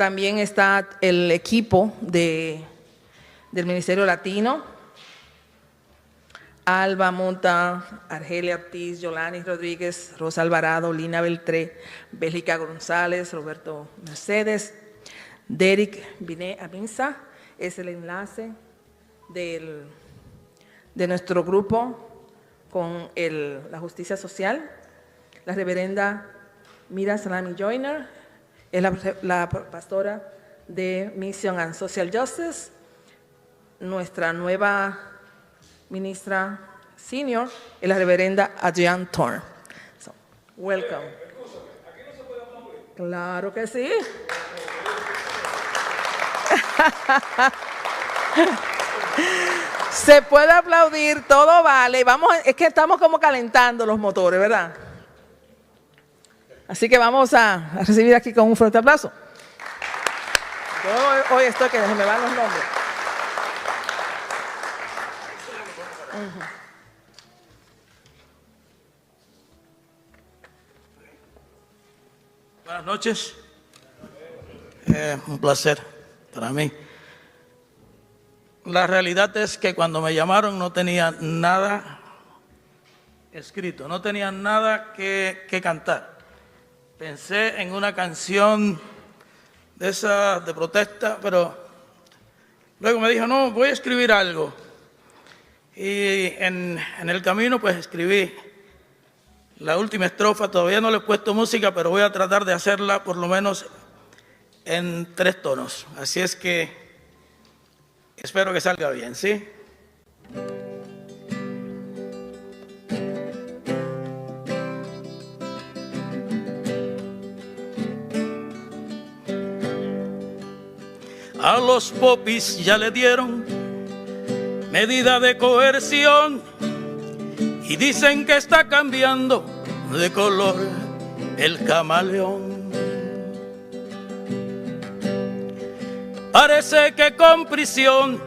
También está el equipo del Ministerio Latino: Alba Monta, Argelia Ortiz, Yolani Rodríguez, Rosa Alvarado, Lina Beltré, Bélgica González, Roberto Mercedes, Derek Binet Aminza es el enlace de nuestro grupo con la justicia social. La reverenda Mira Salami Joyner es la pastora de Mission and Social Justice. Nuestra nueva ministra senior es la reverenda Adrienne Thorne. So, welcome. ¿Aquí no se puede aplaudir? Claro que sí. Se puede aplaudir, todo vale. Es que estamos como calentando los motores, ¿verdad? Así que vamos a recibir aquí con un fuerte aplauso. Yo hoy estoy que se me van los nombres. Buenas noches. Un placer para mí. La realidad es que cuando me llamaron no tenía nada escrito, no tenía nada que cantar. Pensé en una canción de esa de protesta, pero luego me dijo, no, voy a escribir algo. Y en el camino pues escribí la última estrofa. Todavía no le he puesto música, pero voy a tratar de hacerla por lo menos en 3 tonos. Así es que espero que salga bien, ¿sí? A los popis ya le dieron medida de coerción y dicen que está cambiando de color el camaleón. Parece que con prisión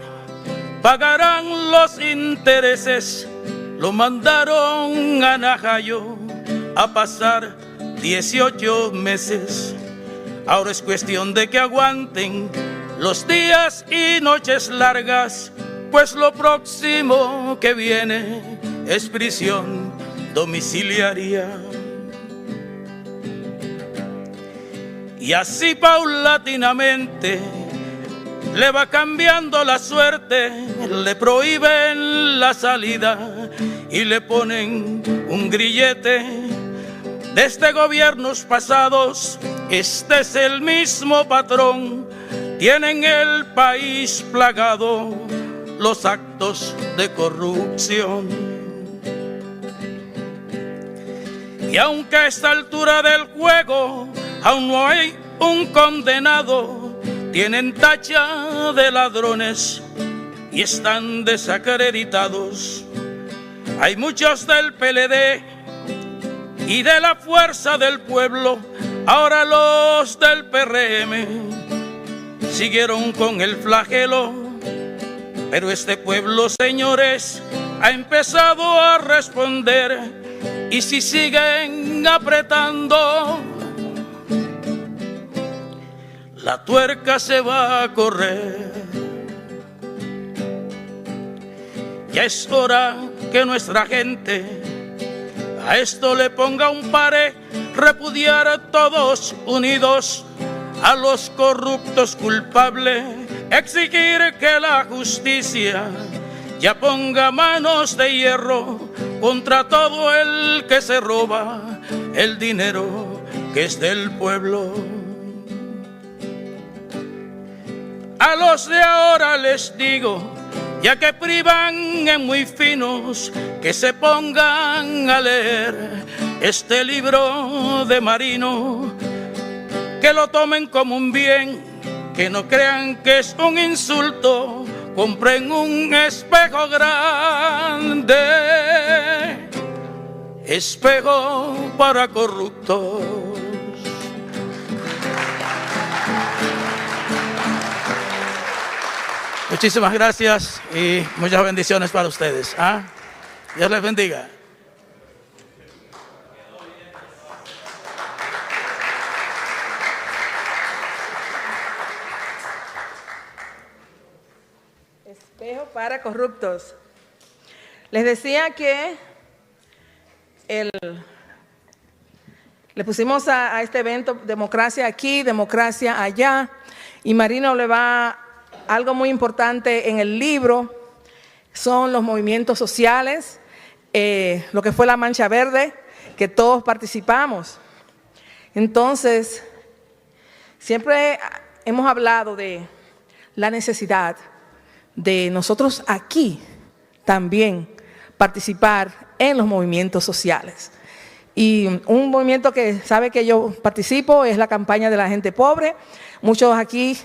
pagarán los intereses. Lo mandaron a Najayo a pasar 18 meses. Ahora es cuestión de que aguanten los días y noches largas, pues lo próximo que viene es prisión domiciliaria. Y así paulatinamente le va cambiando la suerte, le prohíben la salida y le ponen un grillete. Desde gobiernos pasados, este es el mismo patrón. Tienen el país plagado los actos de corrupción. Y aunque a esta altura del juego aún no hay un condenado, tienen tacha de ladrones y están desacreditados. Hay muchos del PLD y de la Fuerza del Pueblo, ahora los del PRM siguieron con el flagelo, pero este pueblo, señores, ha empezado a responder, y si siguen apretando, la tuerca se va a correr. Ya es hora que nuestra gente a esto le ponga un pare, repudiar a todos unidos a los corruptos culpables, exigir que la justicia ya ponga manos de hierro contra todo el que se roba el dinero que es del pueblo. A los de ahora les digo, ya que privan en muy finos, que se pongan a leer este libro de Marino, que lo tomen como un bien, que no crean que es un insulto. Compren un espejo grande, espejo para corruptos. Muchísimas gracias y muchas bendiciones para ustedes. Dios les bendiga. para corruptos. Les decía que le pusimos a este evento democracia aquí, democracia allá, y Marino le va algo muy importante en el libro, son los movimientos sociales, lo que fue la Mancha Verde, que todos participamos. Entonces, siempre hemos hablado de la necesidad de nosotros aquí también participar en los movimientos sociales. Y un movimiento que sabe que yo participo es la campaña de la gente pobre, muchos aquí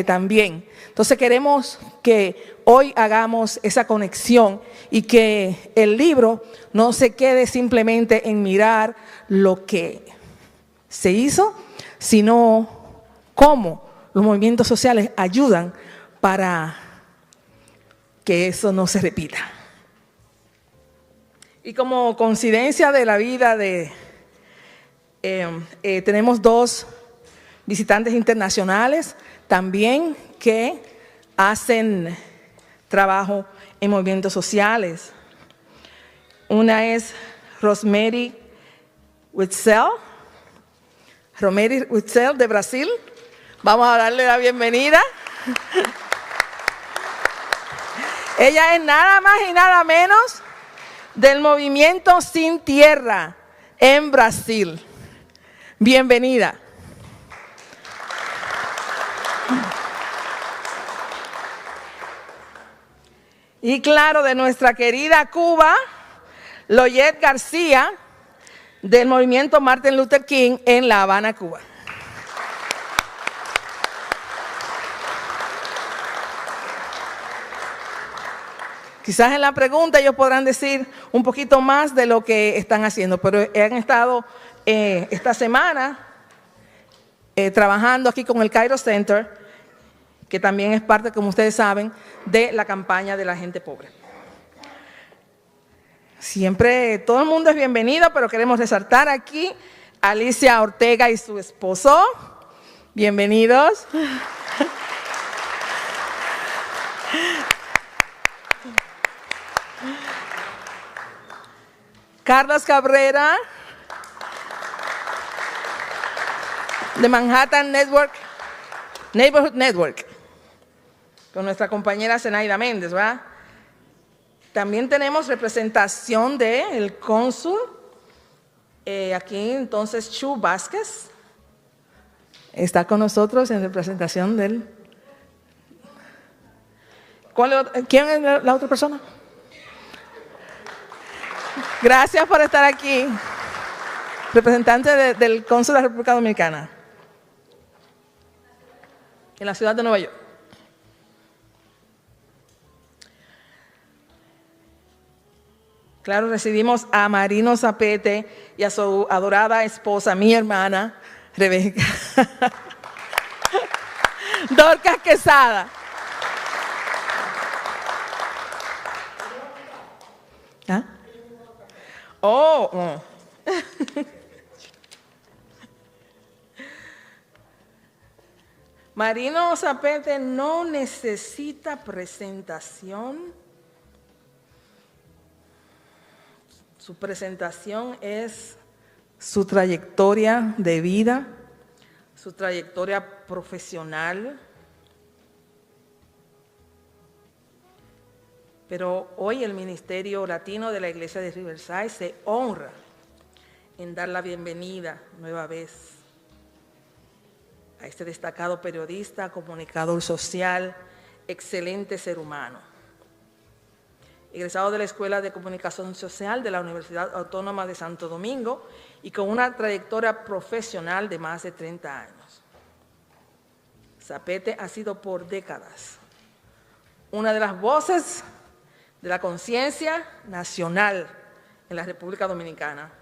también. Entonces queremos que hoy hagamos esa conexión y que el libro no se quede simplemente en mirar lo que se hizo, sino cómo los movimientos sociales ayudan para que eso no se repita. Y como coincidencia de la vida tenemos dos visitantes internacionales también que hacen trabajo en movimientos sociales. Una es Rosemary Witzel de Brasil. Vamos a darle la bienvenida. Ella es nada más y nada menos del movimiento Sin Tierra en Brasil. Bienvenida. Y claro, de nuestra querida Cuba, Loyet García, del movimiento Martin Luther King en La Habana, Cuba. Quizás en la pregunta ellos podrán decir un poquito más de lo que están haciendo, pero han estado esta semana trabajando aquí con el Cairo Center, que también es parte, como ustedes saben, de la campaña de la gente pobre. Siempre todo el mundo es bienvenido, pero queremos resaltar aquí a Alicia Ortega y su esposo. Bienvenidos. Carlos Cabrera, de Manhattan Neighborhood Network, con nuestra compañera Zenaida Méndez, ¿verdad? También tenemos representación del cónsul, aquí entonces Chu Vázquez, está con nosotros en representación del... ¿Quién es la otra persona? Gracias por estar aquí, representante del Cónsul de la República Dominicana en la ciudad de Nueva York. Claro, recibimos a Marino Zapete y a su adorada esposa, mi hermana, Rebeca. Dorcas Quesada. ¿Ah? Oh. Marino Zapete no necesita presentación. Su presentación es su trayectoria de vida, su trayectoria profesional. Pero hoy el Ministerio Latino de la Iglesia de Riverside se honra en dar la bienvenida nueva vez a este destacado periodista, comunicador social, excelente ser humano. Egresado de la Escuela de Comunicación Social de la Universidad Autónoma de Santo Domingo y con una trayectoria profesional de más de 30 años. Zapete ha sido por décadas una de las voces de la conciencia nacional en la República Dominicana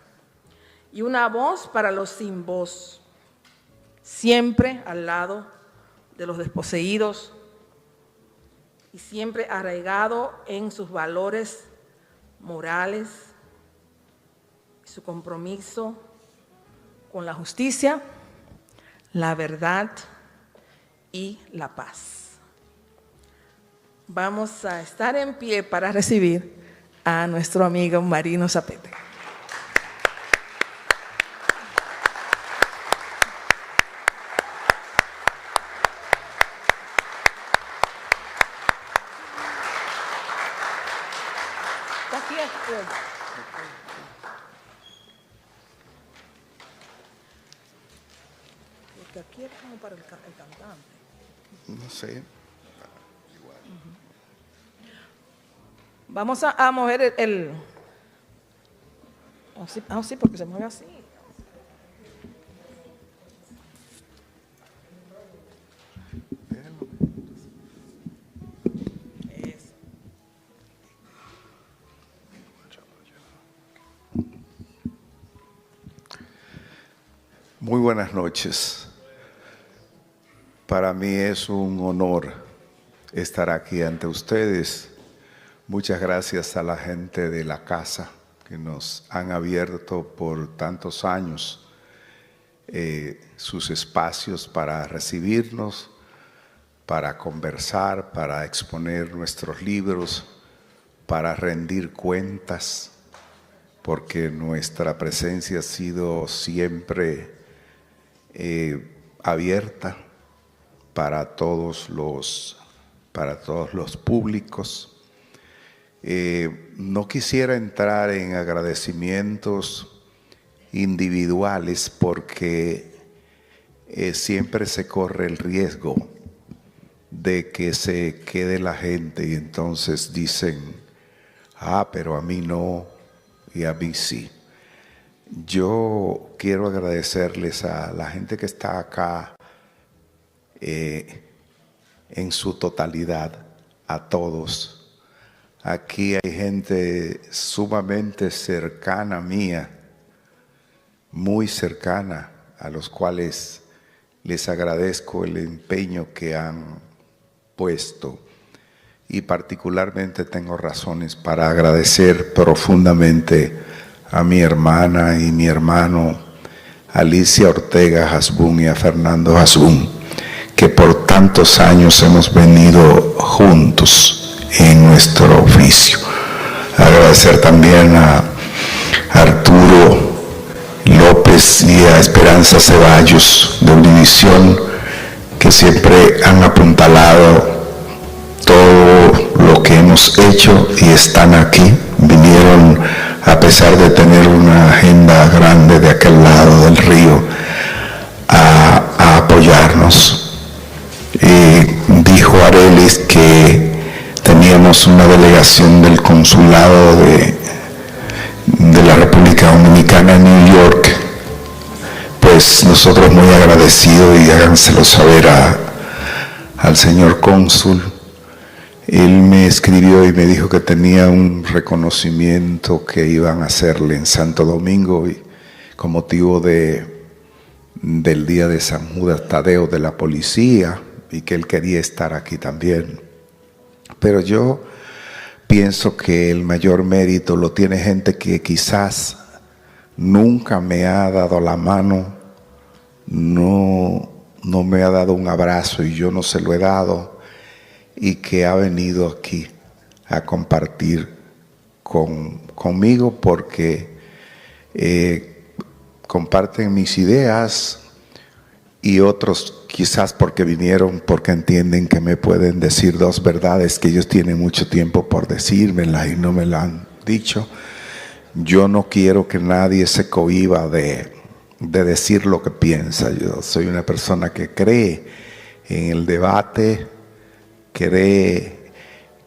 y una voz para los sin voz, siempre al lado de los desposeídos y siempre arraigado en sus valores morales, su compromiso con la justicia, la verdad y la paz. Vamos a estar en pie para recibir a nuestro amigo Marino Zapete. Porque aquí es como para el cantante. No sé. Vamos a mover el... sí, porque se mueve así. Eso. Muy buenas noches. Para mí es un honor estar aquí ante ustedes. Muchas gracias a la gente de la casa que nos han abierto por tantos años sus espacios para recibirnos, para conversar, para exponer nuestros libros, para rendir cuentas, porque nuestra presencia ha sido siempre abierta para todos los públicos. No quisiera entrar en agradecimientos individuales porque siempre se corre el riesgo de que se quede la gente y entonces dicen, pero a mí no y a mí sí. Yo quiero agradecerles a la gente que está acá en su totalidad, a todos. Aquí hay gente sumamente cercana mía, muy cercana, a los cuales les agradezco el empeño que han puesto. Y particularmente tengo razones para agradecer profundamente a mi hermana y mi hermano Alicia Ortega Hasbún y a Fernando Hasbún, que por tantos años hemos venido juntos en nuestro oficio. Agradecer también a Arturo López y a Esperanza Ceballos de Univisión, que siempre han apuntalado todo lo que hemos hecho y están aquí. Vinieron a pesar de tener una agenda grande de aquel lado del río a apoyarnos. Dijo Arelis que teníamos una delegación del consulado de la República Dominicana en New York. Pues nosotros muy agradecidos, y háganselo saber al señor cónsul. Él me escribió y me dijo que tenía un reconocimiento que iban a hacerle en Santo Domingo y con motivo del día de San Judas Tadeo de la policía, y que él quería estar aquí también. Pero yo pienso que el mayor mérito lo tiene gente que quizás nunca me ha dado la mano, no me ha dado un abrazo y yo no se lo he dado, y que ha venido aquí a compartir conmigo porque comparten mis ideas, y otros quizás porque vinieron porque entienden que me pueden decir dos verdades que ellos tienen mucho tiempo por decírmelas y no me la han dicho. Yo no quiero que nadie se cohíba de decir lo que piensa. Yo soy una persona que cree en el debate, cree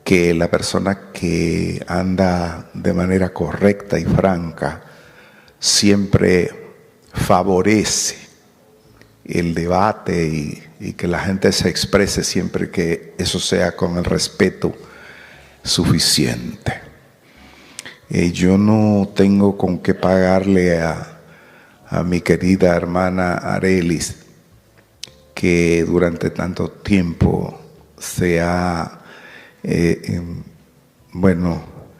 que la persona que anda de manera correcta y franca siempre favorece el debate y que la gente se exprese siempre que eso sea con el respeto suficiente. Yo no tengo con qué pagarle a mi querida hermana Arelis, que durante tanto tiempo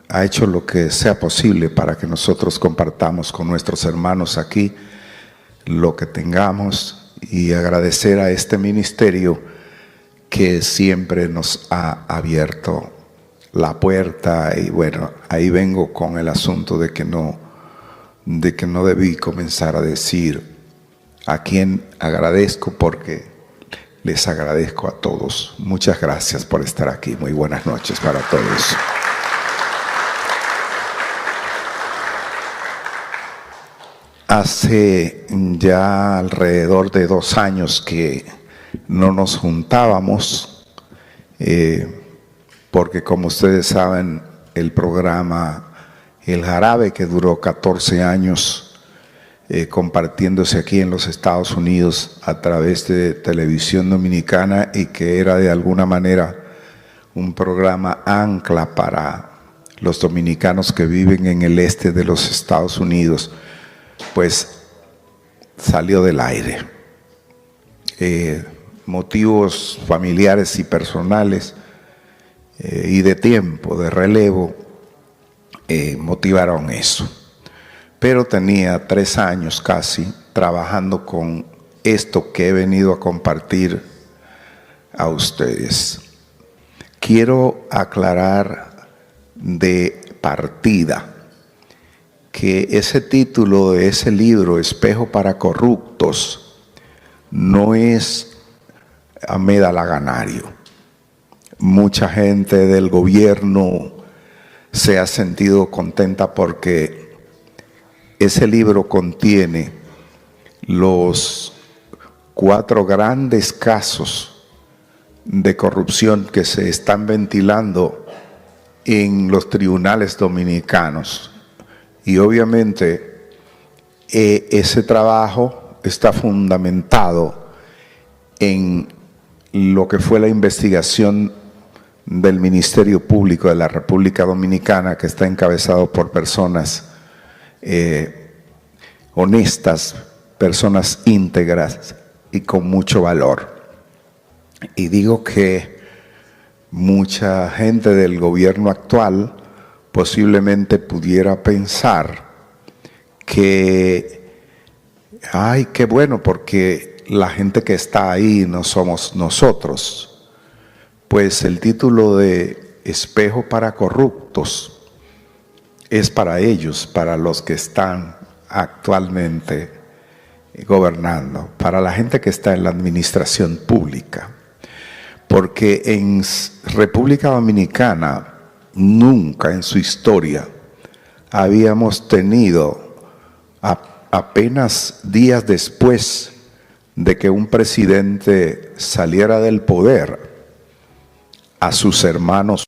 ha hecho lo que sea posible para que nosotros compartamos con nuestros hermanos aquí lo que tengamos, y agradecer a este ministerio que siempre nos ha abierto la puerta. Y bueno, ahí vengo con el asunto de que no debí comenzar a decir a quién agradezco, porque les agradezco a todos. Muchas gracias por estar aquí. Muy buenas noches para todos. Hace ya alrededor de 2 años que no nos juntábamos, porque como ustedes saben, el programa El Jarabe, que duró 14 años compartiéndose aquí en los Estados Unidos a través de Televisión Dominicana, y que era de alguna manera un programa ancla para los dominicanos que viven en el este de los Estados Unidos, pues salió del aire. Motivos familiares y personales y de tiempo, de relevo, motivaron eso. Pero tenía 3 años casi trabajando con esto que he venido a compartir a ustedes. Quiero aclarar de partida que ese título de ese libro, Espejo para Corruptos, no es a medalaganario. Mucha gente del gobierno se ha sentido contenta porque ese libro contiene los 4 grandes casos de corrupción que se están ventilando en los tribunales dominicanos. Y obviamente ese trabajo está fundamentado en lo que fue la investigación del Ministerio Público de la República Dominicana, que está encabezado por personas honestas, personas íntegras y con mucho valor. Y digo que mucha gente del gobierno actual posiblemente pudiera pensar que, ay, qué bueno, porque la gente que está ahí no somos nosotros. Pues el título de Espejo para Corruptos es para ellos, para los que están actualmente gobernando, para la gente que está en la administración pública. Porque en República Dominicana nunca en su historia habíamos tenido, apenas días después de que un presidente saliera del poder, a sus hermanos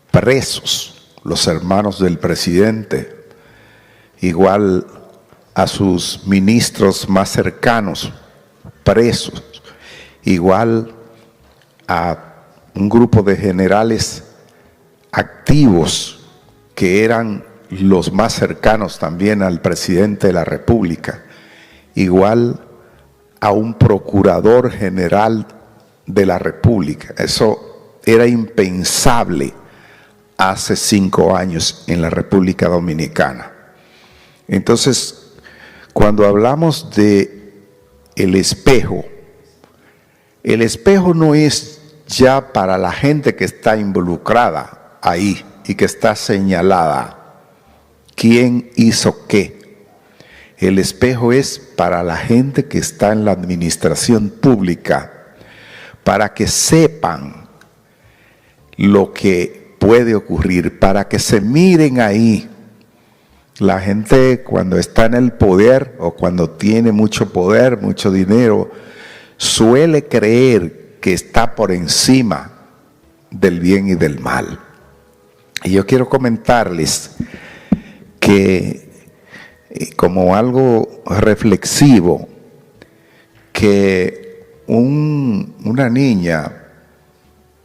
presos, los hermanos del presidente, igual a sus ministros más cercanos presos, igual a un grupo de generales activos que eran los más cercanos también al presidente de la República, igual a un procurador general de la República. Eso era impensable hace 5 años en la República Dominicana. Entonces, cuando hablamos de el espejo no es ya para la gente que está involucrada ahí y que está señalada quién hizo qué. El espejo es para la gente que está en la administración pública, para que sepan lo que puede ocurrir, para que se miren ahí. La gente cuando está en el poder o cuando tiene mucho poder, mucho dinero, suele creer que está por encima del bien y del mal. Y yo quiero comentarles que, como algo reflexivo, que una niña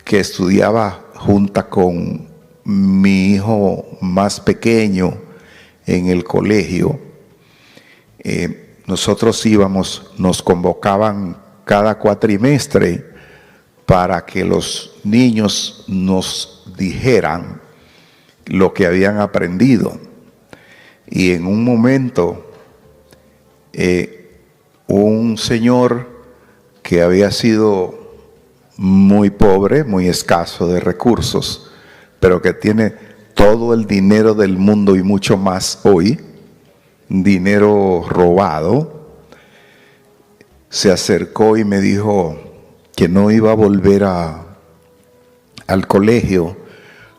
que estudiaba junto con mi hijo más pequeño en el colegio, nosotros nos convocaban cada cuatrimestre para que los niños nos dijeran lo que habían aprendido. Y en un momento, un señor que había sido muy pobre, muy escaso de recursos, pero que tiene todo el dinero del mundo y mucho más hoy, dinero robado, se acercó y me dijo que no iba a volver al colegio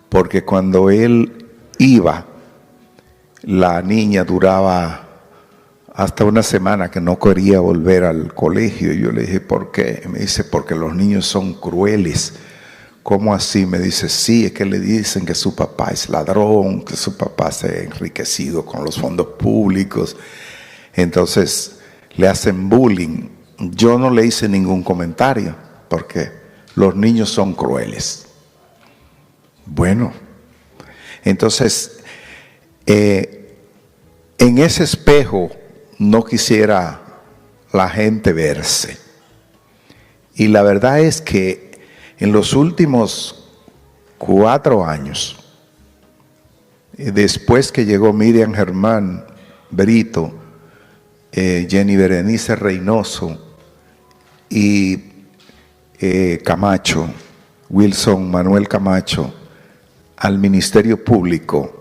porque cuando él iba, la niña duraba hasta una semana que no quería volver al colegio. Yo le dije, ¿por qué? Y me dice, porque los niños son crueles. ¿Cómo así? Me dice, sí, es que le dicen que su papá es ladrón, que su papá se ha enriquecido con los fondos públicos. Entonces le hacen bullying. Yo no le hice ningún comentario porque los niños son crueles. Bueno, entonces en ese espejo no quisiera la gente verse. Y la verdad es que en los últimos 4 años, después que llegó Miriam Germán Brito, Jenny Berenice Reynoso y Camacho, Wilson Manuel Camacho, al Ministerio Público,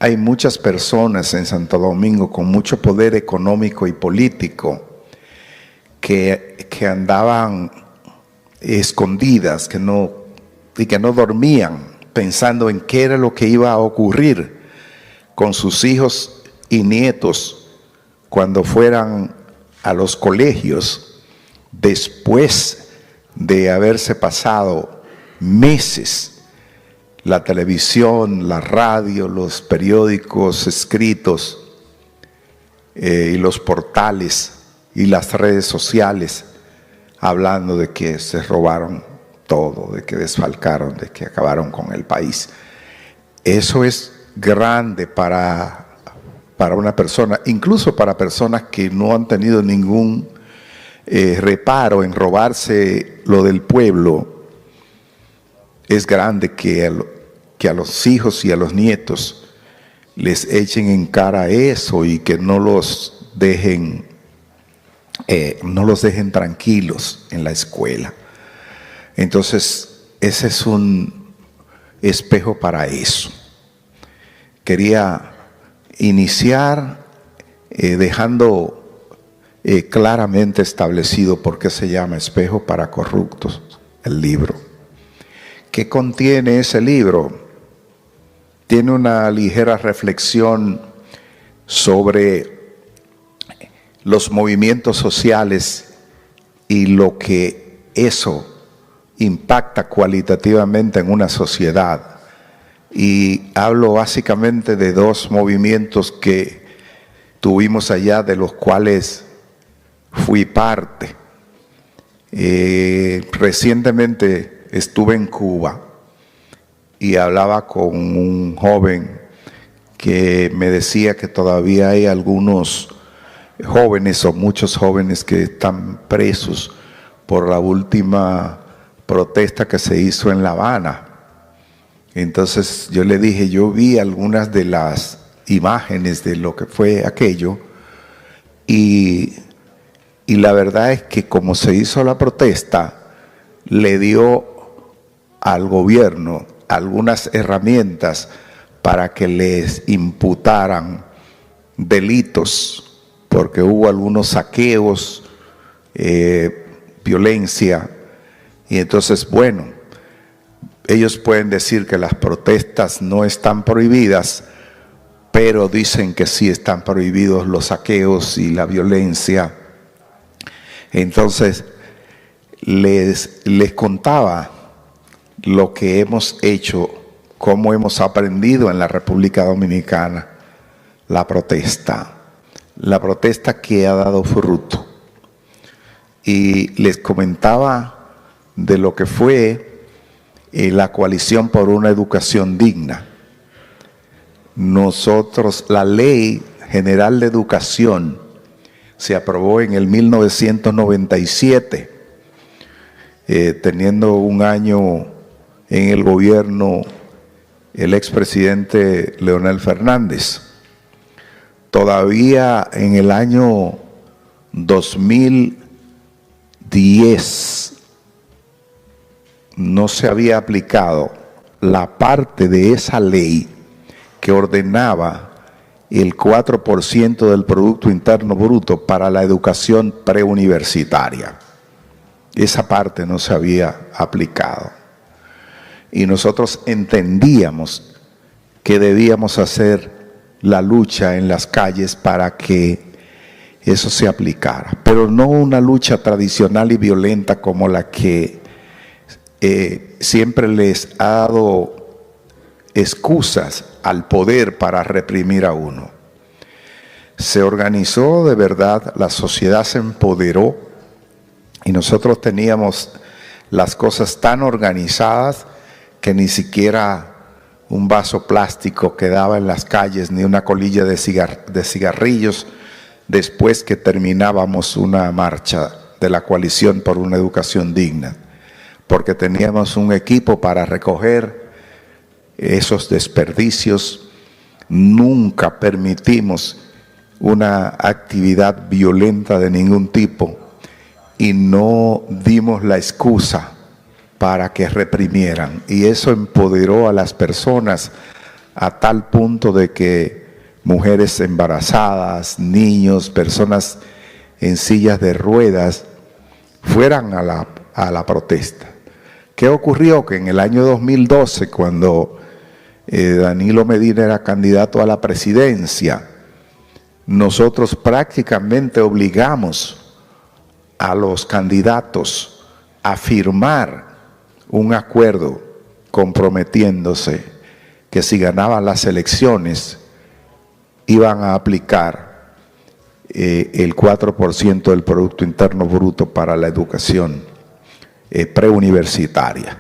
hay muchas personas en Santo Domingo con mucho poder económico y político que andaban escondidas, que no dormían pensando en qué era lo que iba a ocurrir con sus hijos y nietos cuando fueran a los colegios después de haberse pasado meses la televisión, la radio, los periódicos escritos y los portales y las redes sociales hablando de que se robaron todo, de que desfalcaron, de que acabaron con el país. Eso es grande para una persona, incluso para personas que no han tenido ningún reparo en robarse lo del pueblo. Es grande que a los hijos y a los nietos les echen en cara eso y que no los dejen tranquilos en la escuela. Entonces, ese es un espejo para eso. Quería iniciar dejando claramente establecido por qué se llama Espejo para Corruptos el libro. ¿Qué contiene ese libro? Tiene una ligera reflexión sobre los movimientos sociales y lo que eso impacta cualitativamente en una sociedad. Y hablo básicamente de 2 movimientos que tuvimos allá, de los cuales fui parte. Recientemente estuve en Cuba y hablaba con un joven que me decía que todavía hay algunos jóvenes o muchos jóvenes que están presos por la última protesta que se hizo en La Habana. Entonces yo le dije, yo vi algunas de las imágenes de lo que fue aquello y la verdad es que como se hizo la protesta, le dio al gobierno algunas herramientas para que les imputaran delitos, porque hubo algunos saqueos, violencia, y entonces, bueno, ellos pueden decir que las protestas no están prohibidas, pero dicen que sí están prohibidos los saqueos y la violencia. Entonces, les contaba lo que hemos hecho, cómo hemos aprendido en la República Dominicana la protesta que ha dado fruto. Y les comentaba de lo que fue la coalición por una educación digna. Nosotros, la Ley General de Educación se aprobó en el 1997, teniendo un año en el gobierno el expresidente Leonel Fernández. Todavía en el año 2010 no se había aplicado la parte de esa ley que ordenaba el 4% del Producto Interno Bruto para la educación preuniversitaria. Esa parte no se había aplicado. Y nosotros entendíamos que debíamos hacer la lucha en las calles para que eso se aplicara, pero no una lucha tradicional y violenta como la que siempre les ha dado excusas al poder para reprimir a uno. Se organizó de verdad, la sociedad se empoderó y nosotros teníamos las cosas tan organizadas que ni siquiera un vaso plástico quedaba en las calles, ni una colilla de cigarrillos después que terminábamos una marcha de la Coalición por una Educación Digna, porque teníamos un equipo para recoger esos desperdicios. Nunca permitimos una actividad violenta de ningún tipo y no dimos la excusa para que reprimieran. Y eso empoderó a las personas a tal punto de que mujeres embarazadas, niños, personas en sillas de ruedas fueran a la protesta. ¿Qué ocurrió? Que en el año 2012, cuando Danilo Medina era candidato a la presidencia, nosotros prácticamente obligamos a los candidatos a firmar un acuerdo comprometiéndose que si ganaban las elecciones iban a aplicar el 4% del Producto Interno Bruto para la educación preuniversitaria.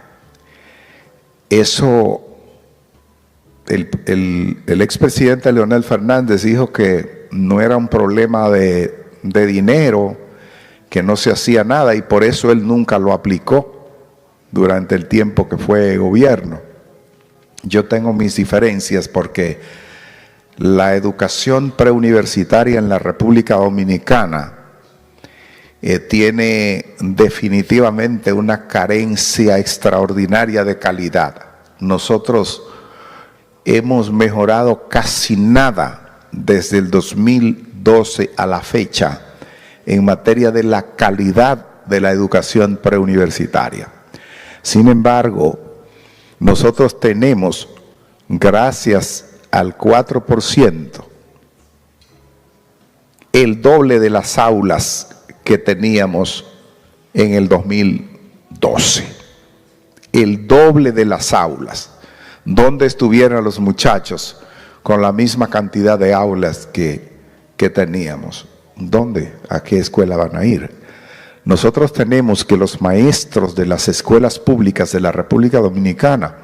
Eso, el expresidente Leonel Fernández dijo que no era un problema de dinero, que no se hacía nada y por eso él nunca lo aplicó durante el tiempo que fue gobierno. Yo tengo mis diferencias porque la educación preuniversitaria en la República Dominicana tiene definitivamente una carencia extraordinaria de calidad. Nosotros hemos mejorado casi nada desde el 2012 a la fecha en materia de la calidad de la educación preuniversitaria. Sin embargo, nosotros tenemos, gracias al 4%, el doble de las aulas que teníamos en el 2012. El doble de las aulas. ¿Dónde estuvieran los muchachos con la misma cantidad de aulas que teníamos? ¿Dónde? ¿A qué escuela van a ir? Nosotros tenemos que los maestros de las escuelas públicas de la República Dominicana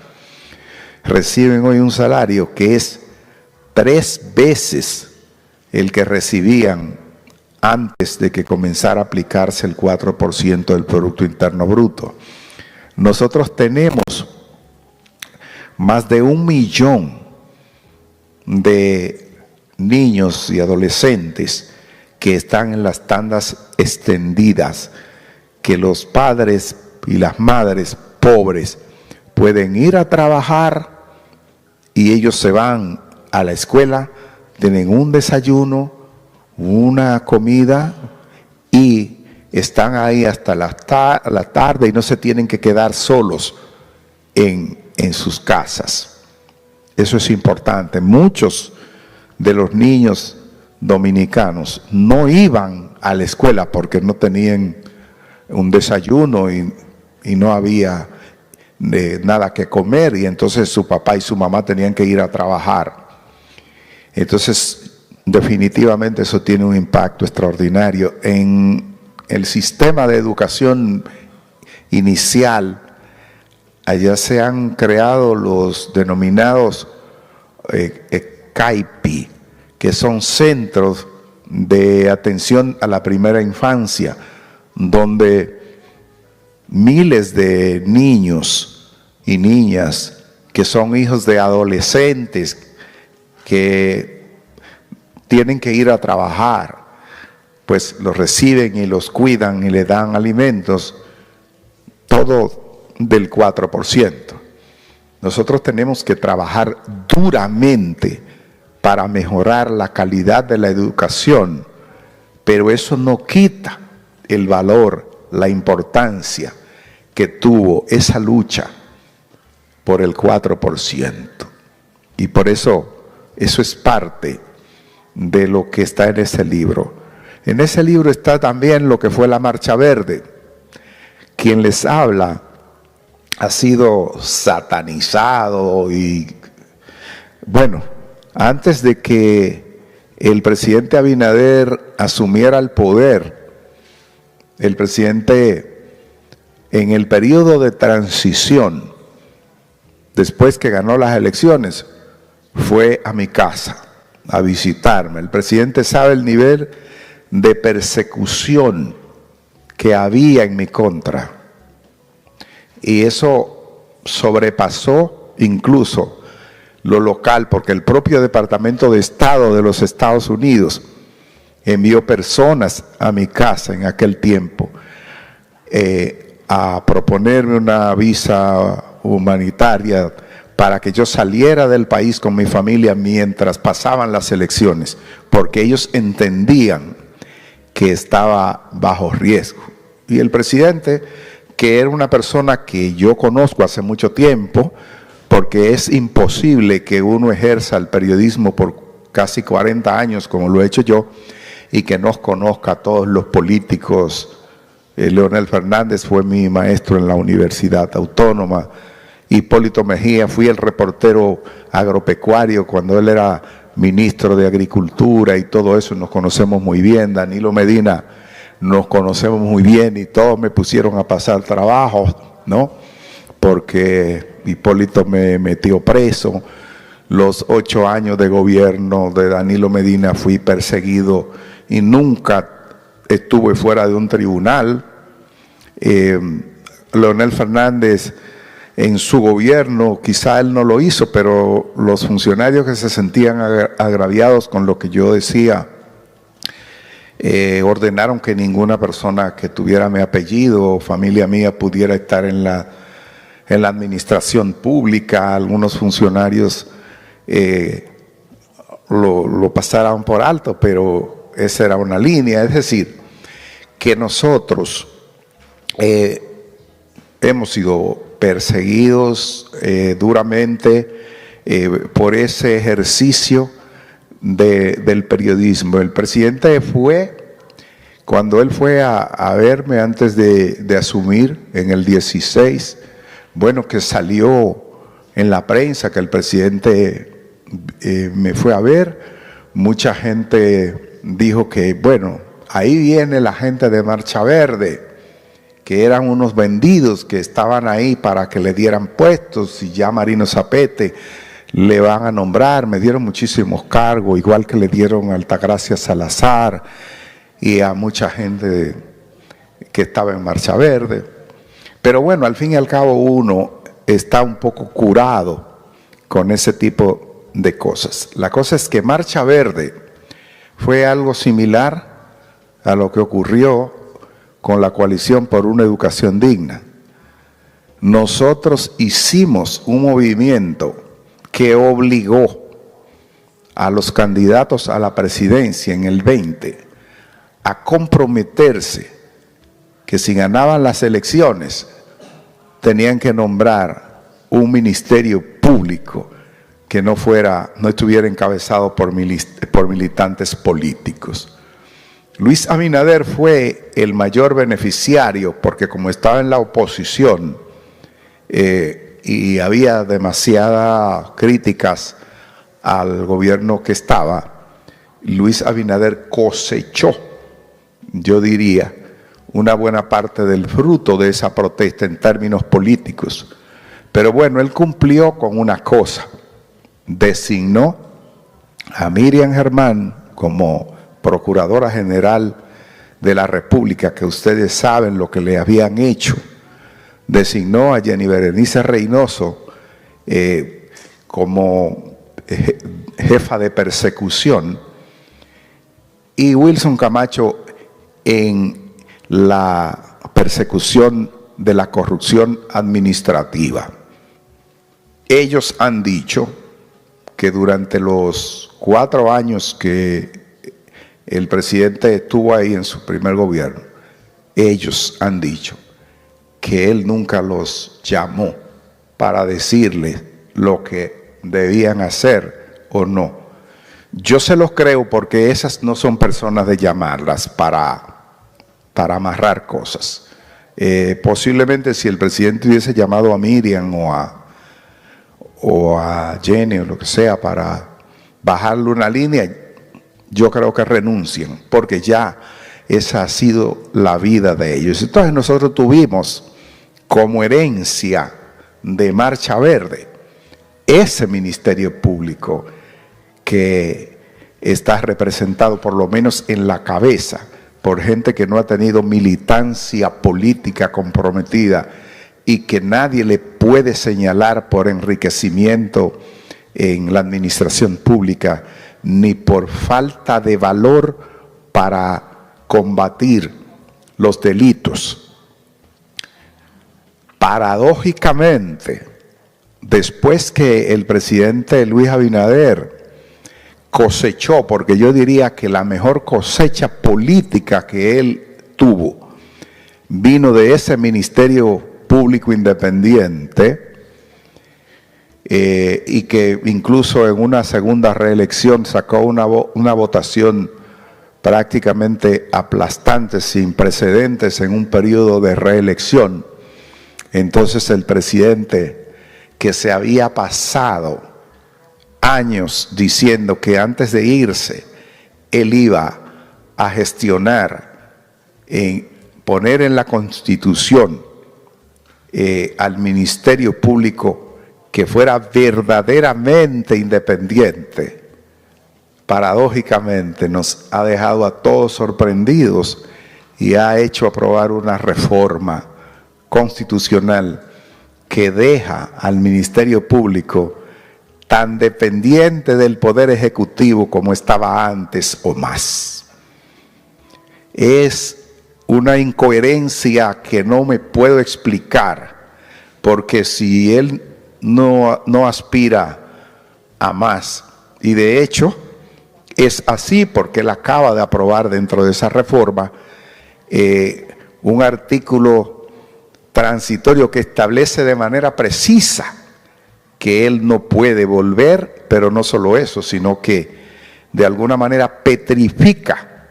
reciben hoy un salario que es 3 veces el que recibían antes de que comenzara a aplicarse el 4% del Producto Interno Bruto. Nosotros tenemos más de 1 millón de niños y adolescentes que están en las tandas extendidas, que los padres y las madres pobres pueden ir a trabajar y ellos se van a la escuela, tienen un desayuno, una comida y están ahí hasta la tarde y no se tienen que quedar solos en sus casas. Eso es importante. Muchos de los niños dominicanos no iban a la escuela porque no tenían un desayuno y no había nada que comer y entonces su papá y su mamá tenían que ir a trabajar. Entonces, definitivamente eso tiene un impacto extraordinario en el sistema de educación inicial. Allá se han creado los denominados CAIPI, que son centros de atención a la primera infancia, donde miles de niños y niñas que son hijos de adolescentes que tienen que ir a trabajar, pues los reciben y los cuidan y le dan alimentos, todo del 4%. Nosotros tenemos que trabajar duramente para mejorar la calidad de la educación, pero eso no quita el valor, la importancia que tuvo esa lucha por el 4%. Y por eso es parte de lo que está en ese libro. En ese libro está también lo que fue la Marcha Verde. Quien les habla ha sido satanizado y, bueno, antes de que el presidente Abinader asumiera el poder, el presidente en el periodo de transición, después que ganó las elecciones, fue a mi casa a visitarme. El presidente sabe el nivel de persecución que había en mi contra. Y eso sobrepasó incluso lo local, porque el propio Departamento de Estado de los Estados Unidos envió personas a mi casa en aquel tiempo a proponerme una visa humanitaria para que yo saliera del país con mi familia mientras pasaban las elecciones, porque ellos entendían que estaba bajo riesgo. Y el presidente, que era una persona que yo conozco hace mucho tiempo, porque es imposible que uno ejerza el periodismo por casi 40 años como lo he hecho yo, y que no conozca a todos los políticos. Leonel Fernández fue mi maestro en la Universidad Autónoma. Hipólito Mejía, fui el reportero agropecuario cuando él era ministro de Agricultura y todo eso, nos conocemos muy bien. Danilo Medina, nos conocemos muy bien y todos me pusieron a pasar trabajo, ¿no? Porque Hipólito me metió preso. Los 8 años de gobierno de Danilo Medina fui perseguido y nunca estuve fuera de un tribunal. Leonel Fernández, en su gobierno, quizá él no lo hizo, pero los funcionarios que se sentían agraviados con lo que yo decía, ordenaron que ninguna persona que tuviera mi apellido o familia mía pudiera estar en la administración pública. Algunos funcionarios lo pasaron por alto, pero esa era una línea. Es decir, que nosotros hemos sido perseguidos duramente por ese ejercicio del periodismo. El presidente fue, cuando él fue a verme antes de asumir en el 16, bueno, que salió en la prensa que el presidente me fue a ver, mucha gente dijo que, bueno, ahí viene la gente de Marcha Verde, que eran unos vendidos que estaban ahí para que le dieran puestos, y ya Marino Zapete le van a nombrar. Me dieron muchísimos cargos, igual que le dieron a Altagracia Salazar y a mucha gente que estaba en Marcha Verde. Pero bueno, al fin y al cabo uno está un poco curado con ese tipo de cosas. La cosa es que Marcha Verde fue algo similar a lo que ocurrió con la Coalición por una Educación Digna. Nosotros hicimos un movimiento que obligó a los candidatos a la presidencia en el 20 a comprometerse que si ganaban las elecciones tenían que nombrar un ministerio público que no estuviera encabezado por militantes políticos. Luis Abinader fue el mayor beneficiario porque como estaba en la oposición y había demasiadas críticas al gobierno que estaba, Luis Abinader cosechó, yo diría, una buena parte del fruto de esa protesta en términos políticos. Pero bueno, él cumplió con una cosa, designó a Miriam Germán como Procuradora General de la República, que ustedes saben lo que le habían hecho. Designó a Jenny Berenice Reynoso como jefa de persecución y Wilson Camacho en la persecución de la corrupción administrativa. Ellos han dicho que durante los 4 años que el presidente estuvo ahí en su primer gobierno, ellos han dicho que él nunca los llamó para decirles lo que debían hacer o no. Yo se los creo porque esas no son personas de llamarlas para amarrar cosas. Posiblemente si el presidente hubiese llamado a Miriam o a Jenny o lo que sea para bajarle una línea, yo creo que renuncian, porque ya esa ha sido la vida de ellos. Entonces nosotros tuvimos como herencia de Marcha Verde ese ministerio público que está representado, por lo menos en la cabeza, por gente que no ha tenido militancia política comprometida y que nadie le puede señalar por enriquecimiento en la administración pública ni por falta de valor para combatir los delitos. Paradójicamente, después que el presidente Luis Abinader cosechó, porque yo diría que la mejor cosecha política que él tuvo vino de ese ministerio público independiente, y que incluso en una segunda reelección sacó una votación prácticamente aplastante, sin precedentes en un periodo de reelección. Entonces el presidente, que se había pasado años diciendo que antes de irse él iba a gestionar, poner en la Constitución al Ministerio Público que fuera verdaderamente independiente, paradójicamente nos ha dejado a todos sorprendidos y ha hecho aprobar una reforma constitucional que deja al Ministerio Público tan dependiente del Poder Ejecutivo como estaba antes o más. Es una incoherencia que no me puedo explicar, porque si él no aspira a más, y de hecho es así porque él acaba de aprobar dentro de esa reforma un artículo transitorio que establece de manera precisa que él no puede volver, pero no solo eso, sino que de alguna manera petrifica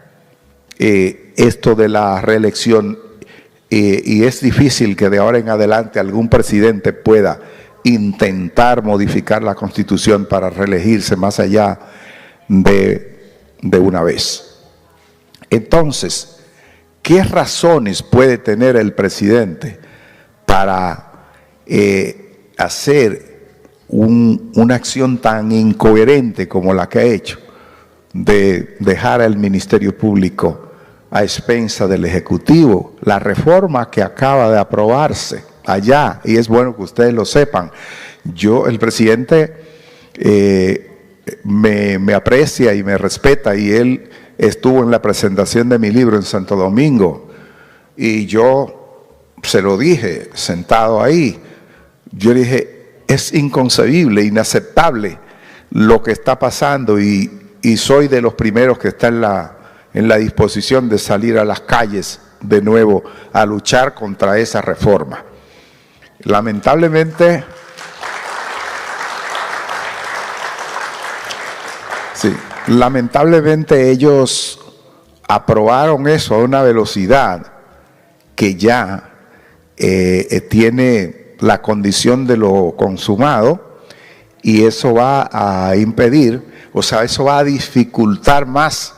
esto de la reelección, y es difícil que de ahora en adelante algún presidente pueda intentar modificar la Constitución para reelegirse más allá de una vez. Entonces, ¿qué razones puede tener el presidente para hacer una acción tan incoherente como la que ha hecho, de dejar al Ministerio Público a expensa del Ejecutivo? La reforma que acaba de aprobarse allá, y es bueno que ustedes lo sepan, el presidente me aprecia y me respeta, y él estuvo en la presentación de mi libro en Santo Domingo, y yo se lo dije sentado ahí. Yo dije, es inconcebible, inaceptable lo que está pasando, y soy de los primeros que está en la disposición de salir a las calles de nuevo a luchar contra esa reforma. Lamentablemente, ellos aprobaron eso a una velocidad que ya tiene la condición de lo consumado, y eso va a impedir, eso va a dificultar más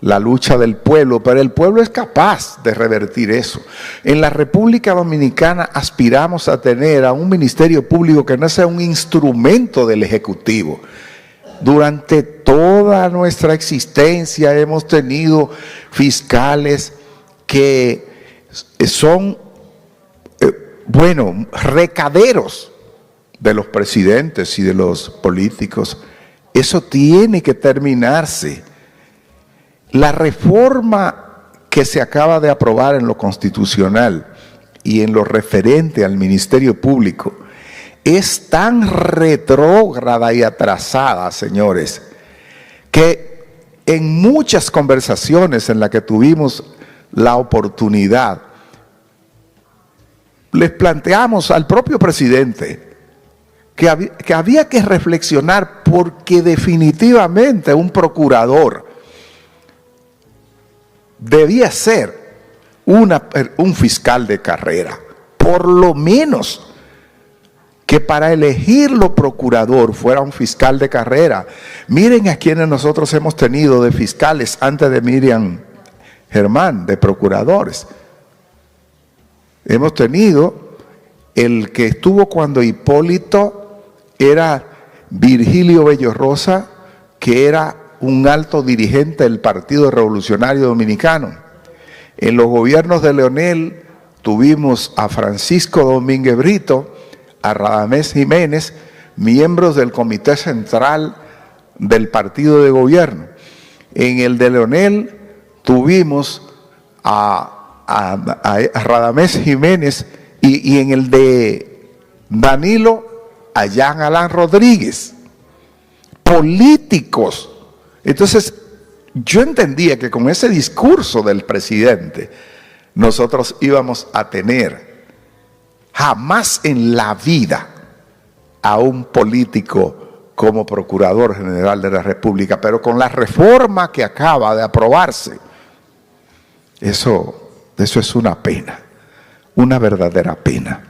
la lucha del pueblo, pero el pueblo es capaz de revertir eso. En la República Dominicana aspiramos a tener a un ministerio público que no sea un instrumento del Ejecutivo. Durante toda nuestra existencia hemos tenido fiscales que son, recaderos de los presidentes y de los políticos. Eso tiene que terminarse. La reforma que se acaba de aprobar en lo constitucional y en lo referente al Ministerio Público es tan retrógrada y atrasada, señores, que en muchas conversaciones en las que tuvimos la oportunidad, les planteamos al propio presidente que había que reflexionar, porque definitivamente un procurador debía ser un fiscal de carrera, por lo menos que para elegirlo procurador fuera un fiscal de carrera. Miren a quienes nosotros hemos tenido de fiscales antes de Miriam Germán, de procuradores. Hemos tenido el que estuvo cuando Hipólito era Virgilio Bello Rosa, que era un alto dirigente del Partido Revolucionario Dominicano. En los gobiernos de Leonel tuvimos a Francisco Domínguez Brito, a Radamés Jiménez, miembros del Comité Central del Partido de Gobierno. En el de Leonel tuvimos a Radamés Jiménez y en el de Danilo a Jean Alain Rodríguez, políticos. Entonces yo entendía que con ese discurso del presidente nosotros íbamos a tener jamás en la vida a un político como Procurador General de la República, pero con la reforma que acaba de aprobarse, eso es una pena, una verdadera pena.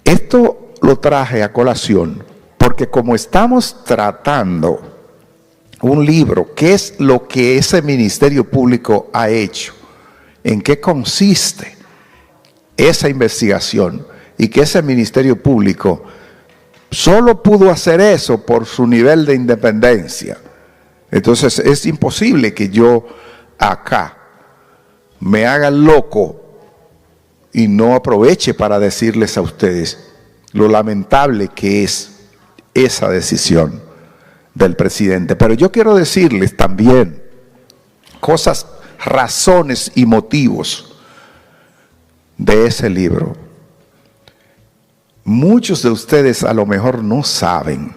Esto lo traje a colación porque como estamos tratando un libro, ¿qué es lo que ese Ministerio Público ha hecho? ¿En qué consiste esa investigación? Y que ese Ministerio Público solo pudo hacer eso por su nivel de independencia. Entonces es imposible que yo acá me haga loco y no aproveche para decirles a ustedes lo lamentable que es esa decisión del presidente. Pero yo quiero decirles también cosas, razones y motivos de ese libro. Muchos de ustedes a lo mejor no saben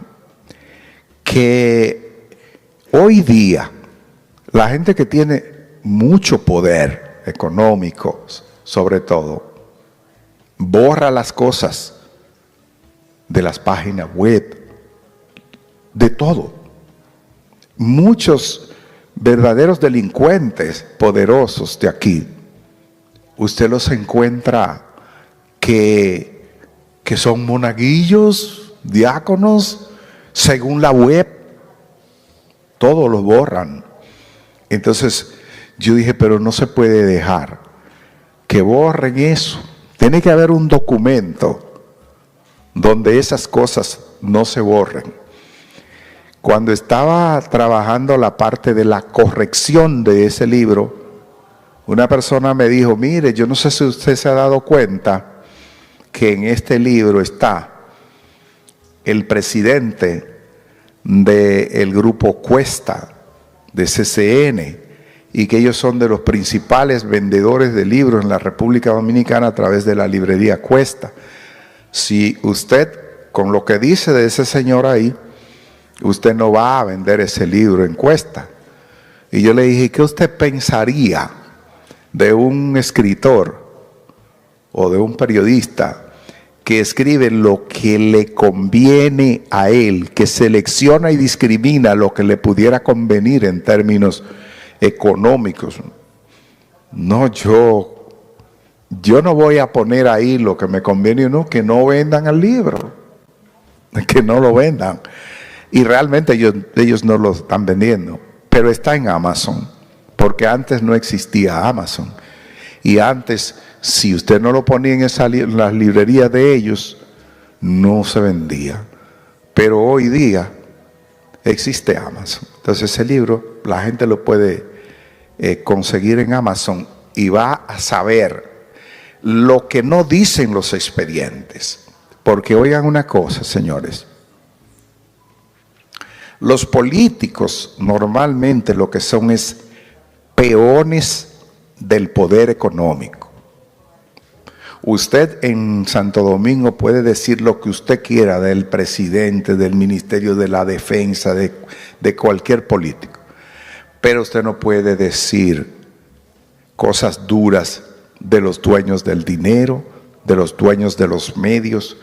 que hoy día la gente que tiene mucho poder económico, sobre todo, borra las cosas de las páginas web, de todo. Muchos verdaderos delincuentes poderosos de aquí, usted los encuentra que son monaguillos, diáconos, según la web, todos los borran. Entonces yo dije, pero no se puede dejar que borren eso. Tiene que haber un documento donde esas cosas no se borren. Cuando estaba trabajando la parte de la corrección de ese libro, una persona me dijo, mire, yo no sé si usted se ha dado cuenta que en este libro está el presidente del grupo Cuesta, de CCN, y que ellos son de los principales vendedores de libros en la República Dominicana a través de la librería Cuesta. Si usted, con lo que dice de ese señor ahí, usted no va a vender ese libro en Cuesta. Y yo le dije, ¿qué usted pensaría de un escritor o de un periodista que escribe lo que le conviene a él, que selecciona y discrimina lo que le pudiera convenir en términos económicos? No, yo no voy a poner ahí lo que me conviene, no, que no vendan el libro, que no lo vendan. Y realmente ellos no lo están vendiendo, pero está en Amazon, porque antes no existía Amazon. Y antes, si usted no lo ponía en las librerías de ellos, no se vendía. Pero hoy día existe Amazon. Entonces ese libro la gente lo puede conseguir en Amazon y va a saber lo que no dicen los expedientes. Porque oigan una cosa, señores. Los políticos normalmente lo que son es peones del poder económico. Usted en Santo Domingo puede decir lo que usted quiera del presidente, del Ministerio de la Defensa, de cualquier político. Pero usted no puede decir cosas duras de los dueños del dinero, de los dueños de los medios,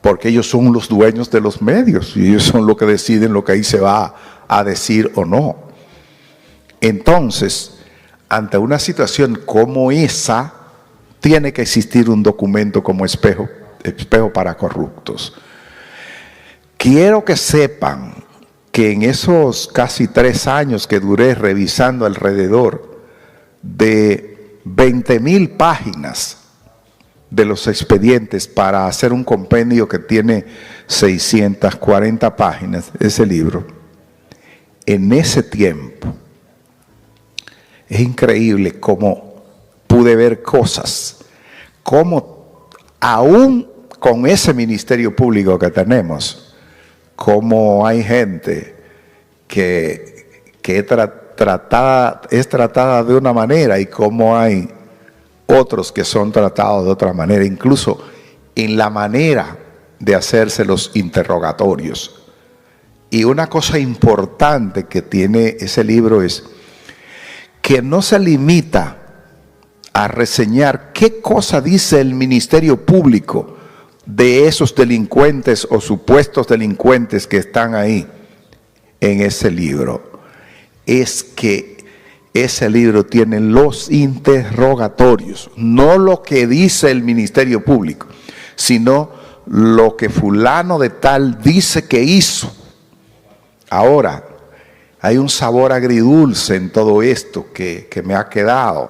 porque ellos son los dueños de los medios y ellos son los que deciden lo que ahí se va a decir o no. Entonces, ante una situación como esa, tiene que existir un documento como espejo para corruptos. Quiero que sepan que en esos casi 3 años que duré revisando alrededor de 20,000 páginas de los expedientes para hacer un compendio que tiene 640 páginas, ese libro, en ese tiempo, es increíble cómo pude ver cosas, cómo aún con ese ministerio público que tenemos, cómo hay gente que es tratada de una manera y cómo hay otros que son tratados de otra manera, incluso en la manera de hacerse los interrogatorios. Y una cosa importante que tiene ese libro es que no se limita a reseñar qué cosa dice el Ministerio Público de esos delincuentes o supuestos delincuentes que están ahí en ese libro. Es que ese libro tiene los interrogatorios, no lo que dice el Ministerio Público, sino lo que fulano de tal dice que hizo. Ahora, hay un sabor agridulce en todo esto que me ha quedado.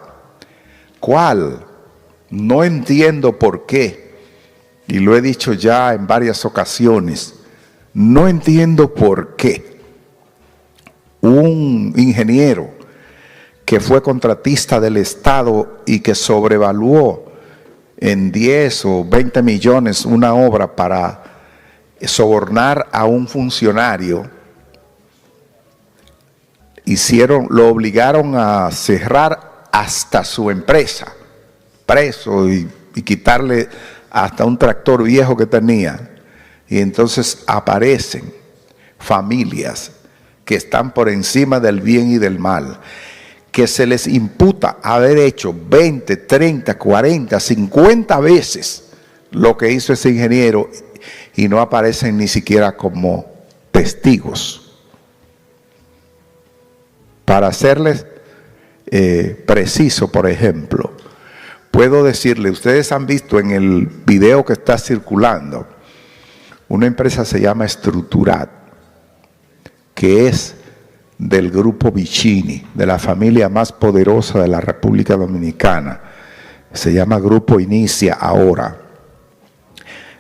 ¿Cuál? No entiendo por qué, y lo he dicho ya en varias ocasiones, no entiendo por qué un ingeniero que fue contratista del Estado y que sobrevaluó en 10 o 20 millones una obra para sobornar a un funcionario, lo obligaron a cerrar hasta su empresa, preso, y quitarle hasta un tractor viejo que tenía. Y entonces aparecen familias que están por encima del bien y del mal, que se les imputa haber hecho 20, 30, 40, 50 veces lo que hizo ese ingeniero y no aparecen ni siquiera como testigos. Para serles preciso, por ejemplo, puedo decirle, ustedes han visto en el video que está circulando, una empresa se llama Estructurat, que es del grupo Vicini, de la familia más poderosa de la República Dominicana. Se llama Grupo Inicia ahora.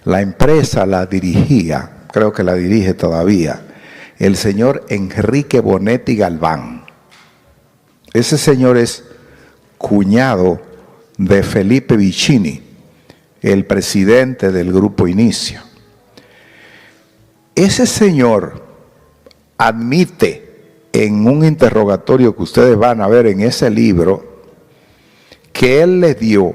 La empresa la dirigía, creo que la dirige todavía, el señor Enrique Bonetti Galván. Ese señor es cuñado de Felipe Vicini, el presidente del Grupo Inicia. Ese señor admite en un interrogatorio que ustedes van a ver en ese libro, que él le dio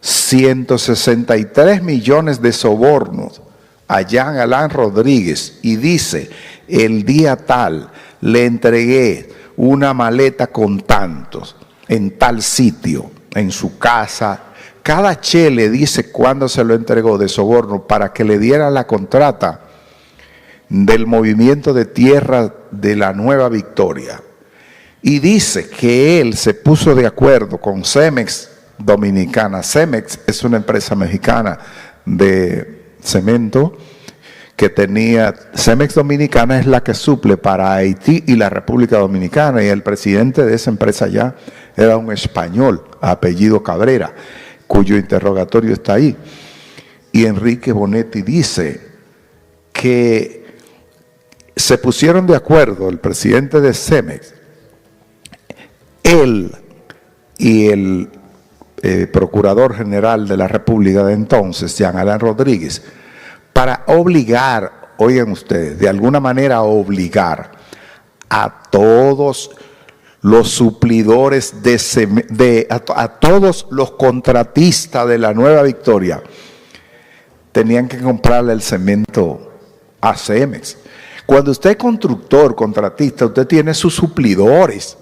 163 millones de sobornos a Jean Alain Rodríguez y dice, el día tal le entregué una maleta con tantos en tal sitio, en su casa. Cada che le dice cuándo se lo entregó de soborno para que le diera la contrata del movimiento de tierra de la Nueva Victoria. Y dice que él se puso de acuerdo con Cemex Dominicana. Cemex es una empresa mexicana de cemento que tenía, Cemex Dominicana es la que suple para Haití y la República Dominicana, y el presidente de esa empresa ya era un español, apellido Cabrera, cuyo interrogatorio está ahí. Y Enrique Bonetti dice que se pusieron de acuerdo el presidente de Cemex, él y el procurador general de la República de entonces, Jean Alain Rodríguez, para obligar, oigan ustedes, de alguna manera obligar a todos los suplidores a todos los contratistas de la Nueva Victoria, tenían que comprarle el cemento a Cemex. Cuando usted es constructor, contratista, usted tiene sus suplidores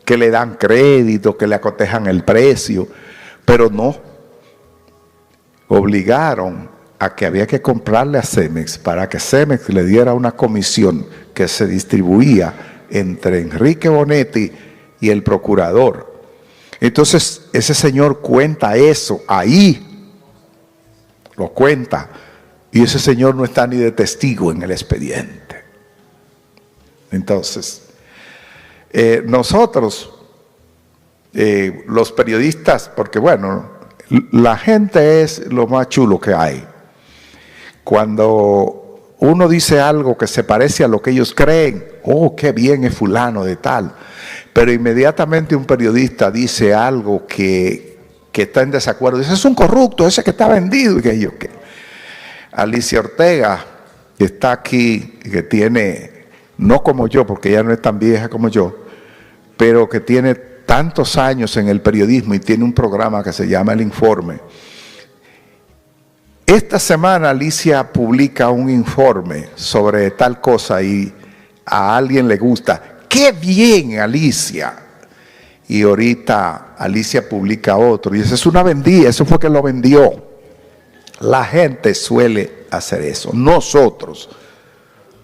que le dan crédito, que le acotejan el precio, pero no. Obligaron a que había que comprarle a Cemex para que Cemex le diera una comisión que se distribuía entre Enrique Bonetti y el procurador. Entonces ese señor cuenta eso ahí, lo cuenta, y ese señor no está ni de testigo en el expediente. Entonces, nosotros, los periodistas, porque bueno, la gente es lo más chulo que hay. Cuando uno dice algo que se parece a lo que ellos creen, oh, qué bien es fulano de tal, pero inmediatamente un periodista dice algo que está en desacuerdo, dice, es un corrupto, ese que está vendido, y que yo, ¿qué? Alicia Ortega, que está aquí, que tiene, no como yo, porque ella no es tan vieja como yo, pero que tiene tantos años en el periodismo y tiene un programa que se llama El Informe. Esta semana Alicia publica un informe sobre tal cosa y a alguien le gusta. ¡Qué bien, Alicia! Y ahorita Alicia publica otro y esa es una vendida, eso fue que lo vendió. La gente suele hacer eso. Nosotros,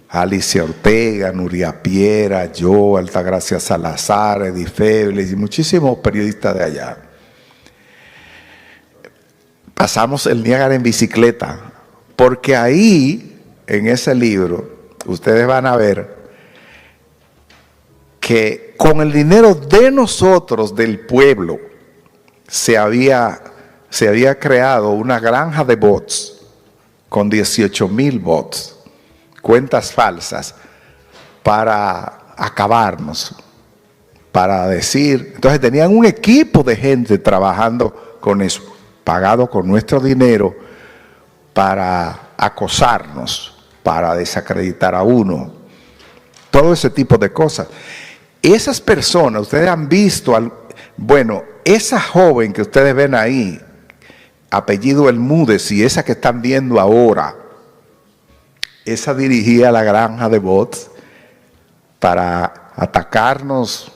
Alicia Ortega, Nuria Piera, yo, Altagracia Salazar, Edith Febles y muchísimos periodistas de allá, pasamos el Niágara en bicicleta, porque ahí, en ese libro, ustedes van a ver que con el dinero de nosotros, del pueblo, se había creado una granja de bots con 18,000 bots, cuentas falsas, para acabarnos, para decir. Entonces tenían un equipo de gente trabajando con eso, pagado con nuestro dinero, para acosarnos, para desacreditar a uno, todo ese tipo de cosas. Esas personas, ustedes han visto, bueno, esa joven que ustedes ven ahí, apellido Elmúdez, y esa que están viendo ahora, esa dirigía la granja de bots para atacarnos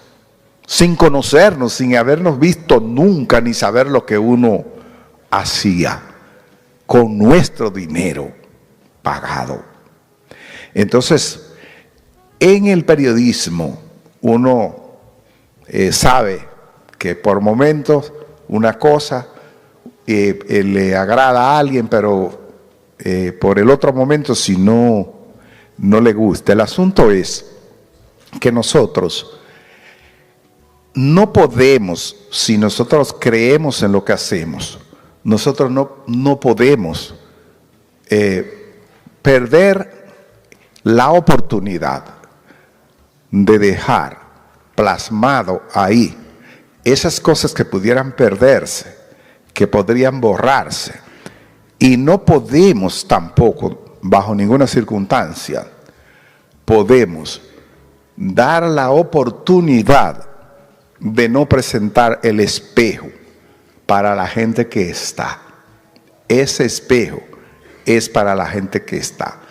sin conocernos, sin habernos visto nunca, ni saber lo que uno hacía, con nuestro dinero pagado. Entonces, en el periodismo, uno sabe que por momentos una cosa le agrada a alguien, pero por el otro momento si no le gusta. El asunto es que nosotros no podemos, si nosotros creemos en lo que hacemos, nosotros no podemos perder la oportunidad de dejar plasmado ahí esas cosas que pudieran perderse, que podrían borrarse. Y no podemos tampoco, bajo ninguna circunstancia, podemos dar la oportunidad de no presentar el espejo para la gente que está. Ese espejo es para la gente que está.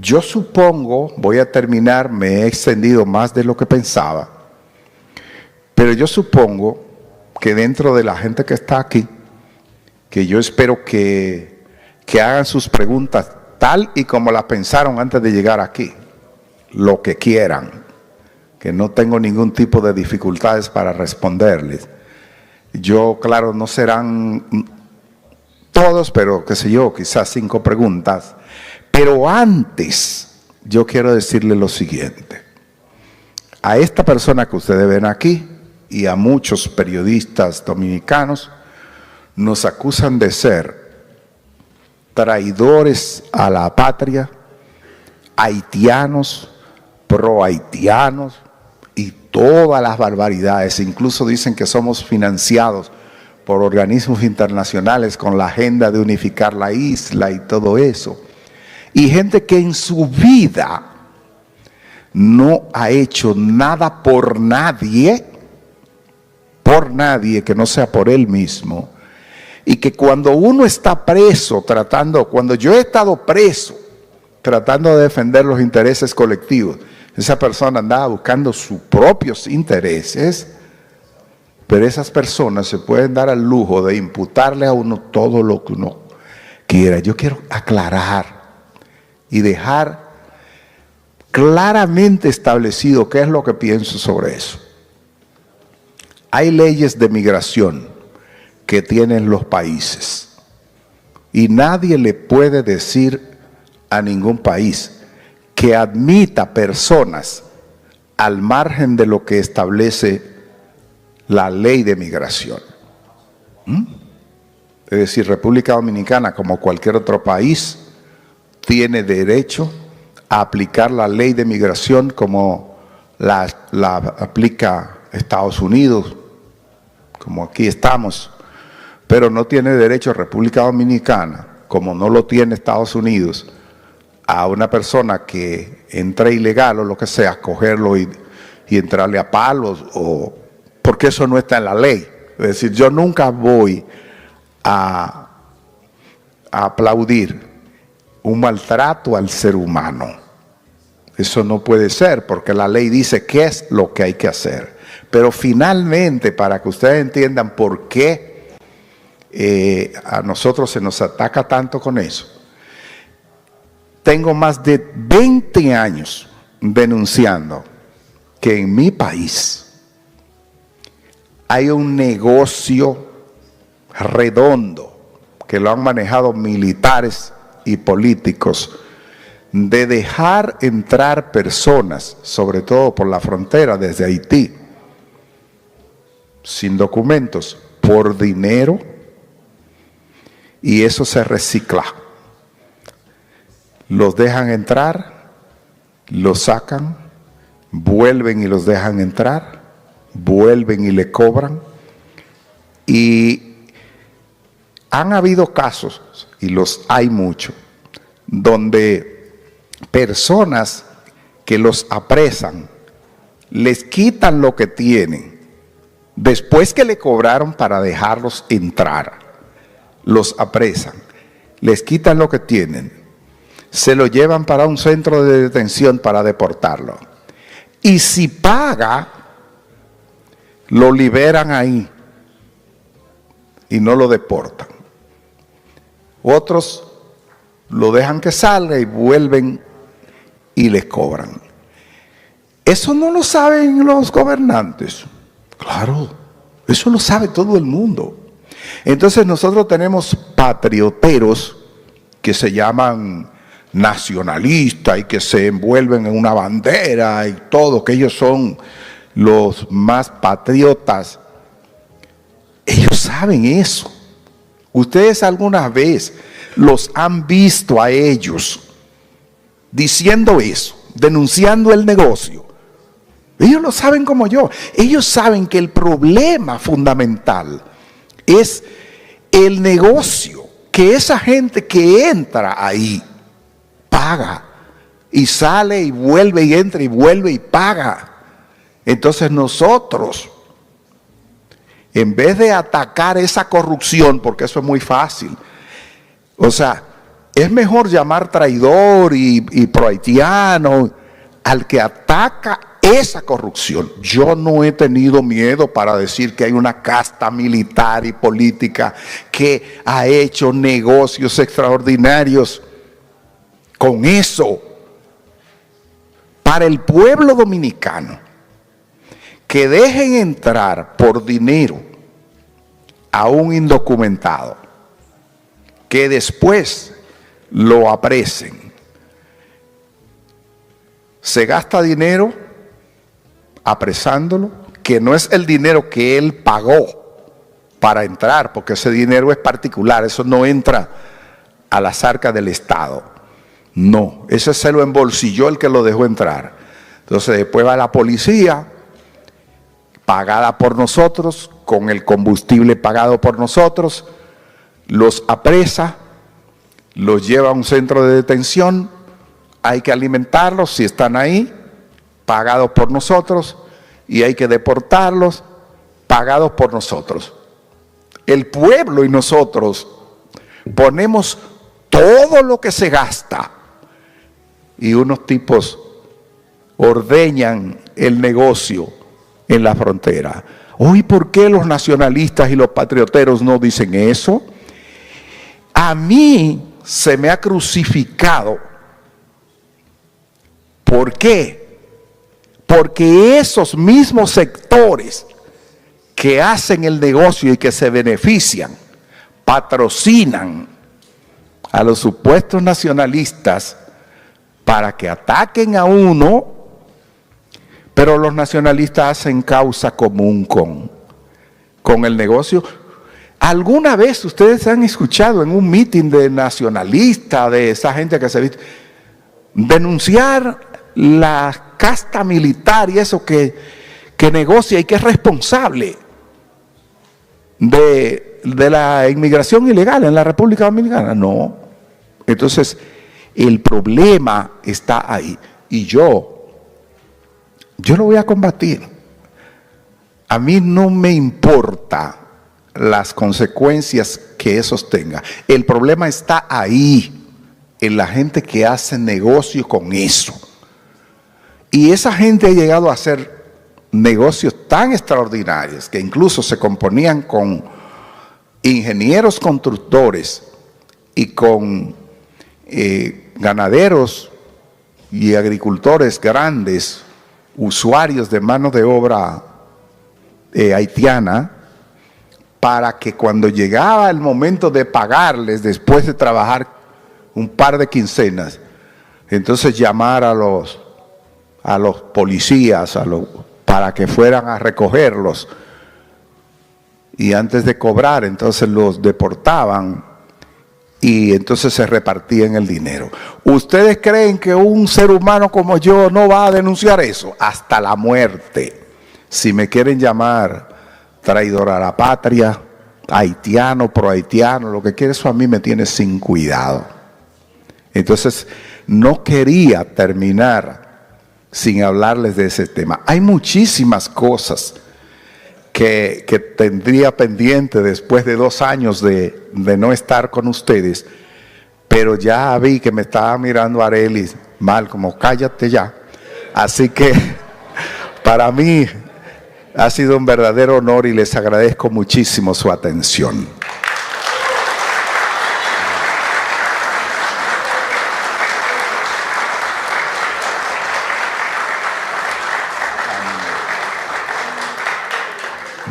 Yo supongo, voy a terminar, me he extendido más de lo que pensaba, pero yo supongo que dentro de la gente que está aquí, que yo espero que hagan sus preguntas tal y como las pensaron antes de llegar aquí, lo que quieran, que no tengo ningún tipo de dificultades para responderles. Yo, claro, no serán todos, pero qué sé yo, quizás 5 preguntas. Pero antes, yo quiero decirle lo siguiente. A esta persona que ustedes ven aquí y a muchos periodistas dominicanos, nos acusan de ser traidores a la patria, haitianos, pro-haitianos y todas las barbaridades. Incluso dicen que somos financiados por organismos internacionales con la agenda de unificar la isla y todo eso. Y gente que en su vida no ha hecho nada por nadie que no sea por él mismo. Y que cuando uno está preso cuando yo he estado preso tratando de defender los intereses colectivos, esa persona andaba buscando sus propios intereses, pero esas personas se pueden dar al lujo de imputarle a uno todo lo que uno quiera. Yo quiero aclarar y dejar claramente establecido qué es lo que pienso sobre eso. Hay leyes de migración que tienen los países y nadie le puede decir a ningún país que admita personas al margen de lo que establece la ley de migración. Es decir, República Dominicana, como cualquier otro país, tiene derecho a aplicar la ley de migración como la aplica Estados Unidos, como aquí estamos, pero no tiene derecho República Dominicana, como no lo tiene Estados Unidos, a una persona que entre ilegal o lo que sea, cogerlo y entrarle a palos, porque eso no está en la ley. Es decir, yo nunca voy a aplaudir un maltrato al ser humano. Eso no puede ser, porque la ley dice qué es lo que hay que hacer. Pero finalmente, para que ustedes entiendan por qué a nosotros se nos ataca tanto con eso, tengo más de 20 años denunciando que en mi país hay un negocio redondo que lo han manejado militares y políticos de dejar entrar personas, sobre todo por la frontera desde Haití, sin documentos, por dinero, y eso se recicla. Los dejan entrar, los sacan, vuelven y los dejan entrar, vuelven y le cobran. Y han habido casos, y los hay muchos, donde personas que los apresan, les quitan lo que tienen, después que le cobraron para dejarlos entrar, los apresan, les quitan lo que tienen, se lo llevan para un centro de detención para deportarlo. Y si paga, lo liberan ahí y no lo deportan. Otros lo dejan que salga y vuelven y les cobran. Eso no lo saben los gobernantes. Claro, eso lo sabe todo el mundo. Entonces nosotros tenemos patrioteros que se llaman nacionalistas y que se envuelven en una bandera y todo, que ellos son los más patriotas. Ellos saben eso. Ustedes alguna vez los han visto a ellos diciendo eso, denunciando el negocio. Ellos lo saben como yo. Ellos saben que el problema fundamental es el negocio, que esa gente que entra ahí paga y sale y vuelve y entra y vuelve y paga. Entonces nosotros, en vez de atacar esa corrupción, porque eso es muy fácil, o sea, es mejor llamar traidor y prohaitiano al que ataca esa corrupción. Yo no he tenido miedo para decir que hay una casta militar y política que ha hecho negocios extraordinarios con eso. Para el pueblo dominicano, que dejen entrar por dinero a un indocumentado, que después lo apresen, se gasta dinero apresándolo, que no es el dinero que él pagó para entrar, porque ese dinero es particular, eso no entra a las arcas del Estado. No, ese se lo embolsilló el que lo dejó entrar. Entonces después va la policía, pagada por nosotros, con el combustible pagado por nosotros, los apresa, los lleva a un centro de detención, hay que alimentarlos si están ahí, pagados por nosotros, y hay que deportarlos, pagados por nosotros. El pueblo y nosotros ponemos todo lo que se gasta, y unos tipos ordeñan el negocio en la frontera. Hoy, ¿por qué los nacionalistas y los patrioteros no dicen eso? A mí se me ha crucificado. ¿Por qué? Porque esos mismos sectores que hacen el negocio y que se benefician, patrocinan a los supuestos nacionalistas para que ataquen a uno, pero los nacionalistas hacen causa común con el negocio. ¿Alguna vez ustedes han escuchado en un mitin de nacionalistas, de esa gente que se viste, denunciar la casta militar y eso que negocia y que es responsable de la inmigración ilegal en la República Dominicana? No. Entonces, el problema está ahí. Y yo lo voy a combatir. A mí no me importa las consecuencias que eso tenga. El problema está ahí, en la gente que hace negocio con eso. Y esa gente ha llegado a hacer negocios tan extraordinarios que incluso se componían con ingenieros constructores y con ganaderos y agricultores grandes, usuarios de mano de obra haitiana, para que cuando llegaba el momento de pagarles después de trabajar un par de quincenas, entonces llamar a los policías para que fueran a recogerlos, y antes de cobrar entonces los deportaban y entonces se repartían el dinero. ¿Ustedes creen que un ser humano como yo no va a denunciar eso? Hasta la muerte. Si me quieren llamar traidor a la patria, haitiano, pro-haitiano, lo que quiera, eso a mí me tiene sin cuidado. Entonces, no quería terminar sin hablarles de ese tema. Hay muchísimas cosas que tendría pendiente después de 2 años de no estar con ustedes, pero ya vi que me estaba mirando Arelis mal, como cállate ya. Así que para mí ha sido un verdadero honor y les agradezco muchísimo su atención.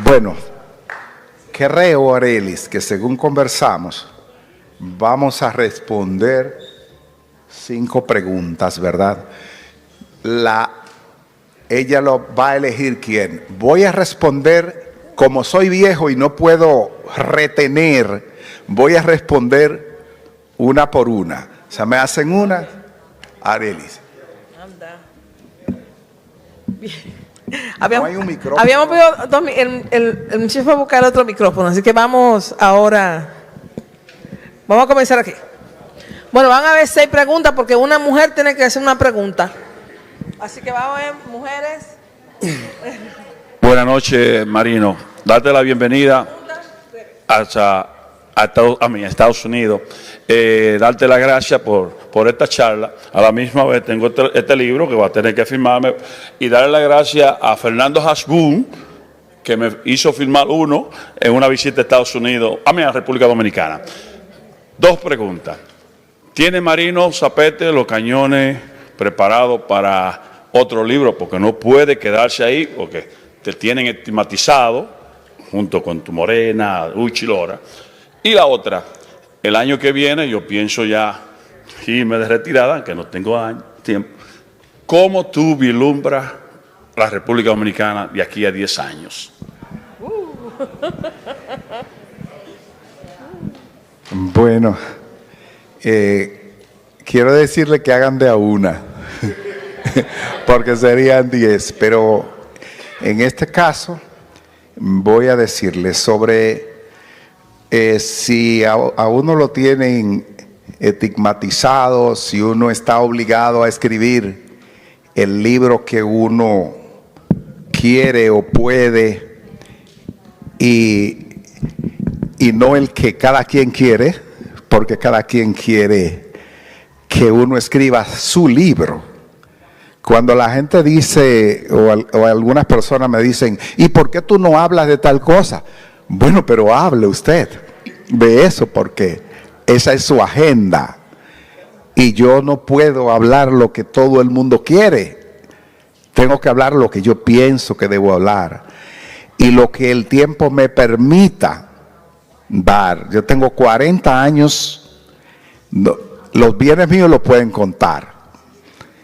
Bueno, creo, Arelis, que según conversamos, vamos a responder 5 preguntas, ¿verdad? Ella lo va a elegir quién. Voy a responder, como soy viejo y no puedo retener, voy a responder una por una. O sea, me hacen una, Arelis. Anda. No hay un micrófono. Habíamos pedido el muchacho fue a buscar otro micrófono, así que vamos ahora. Vamos a comenzar aquí. Bueno, van a haber 6 preguntas porque una mujer tiene que hacer una pregunta. Así que vamos a ver, mujeres. Buenas noches, Marino. Darte la bienvenida a Estados Unidos. Darte las gracias por esta charla. A la misma vez tengo este libro que va a tener que firmarme, y darle las gracias a Fernando Hasbun, que me hizo firmar uno en una visita a Estados Unidos, a la República Dominicana. 2 preguntas. ¿Tiene Marino Zapete los cañones preparados para otro libro? Porque no puede quedarse ahí, porque te tienen estigmatizado junto con tu morena, Uchi Lora. Y la otra, el año que viene yo pienso ya irme de retirada, que no tengo tiempo. ¿Cómo tú vislumbras la República Dominicana de aquí a 10 años? Bueno, quiero decirle que hagan de a una, porque serían 10, pero en este caso voy a decirles sobre si a uno lo tienen estigmatizado, si uno está obligado a escribir el libro que uno quiere o puede y no el que cada quien quiere, porque cada quien quiere que uno escriba su libro. Cuando la gente dice, o algunas personas me dicen, ¿y por qué tú no hablas de tal cosa? Bueno, pero hable usted de eso, porque esa es su agenda. Y yo no puedo hablar lo que todo el mundo quiere. Tengo que hablar lo que yo pienso que debo hablar. Y lo que el tiempo me permita dar. Yo tengo 40 años. Los bienes míos los pueden contar.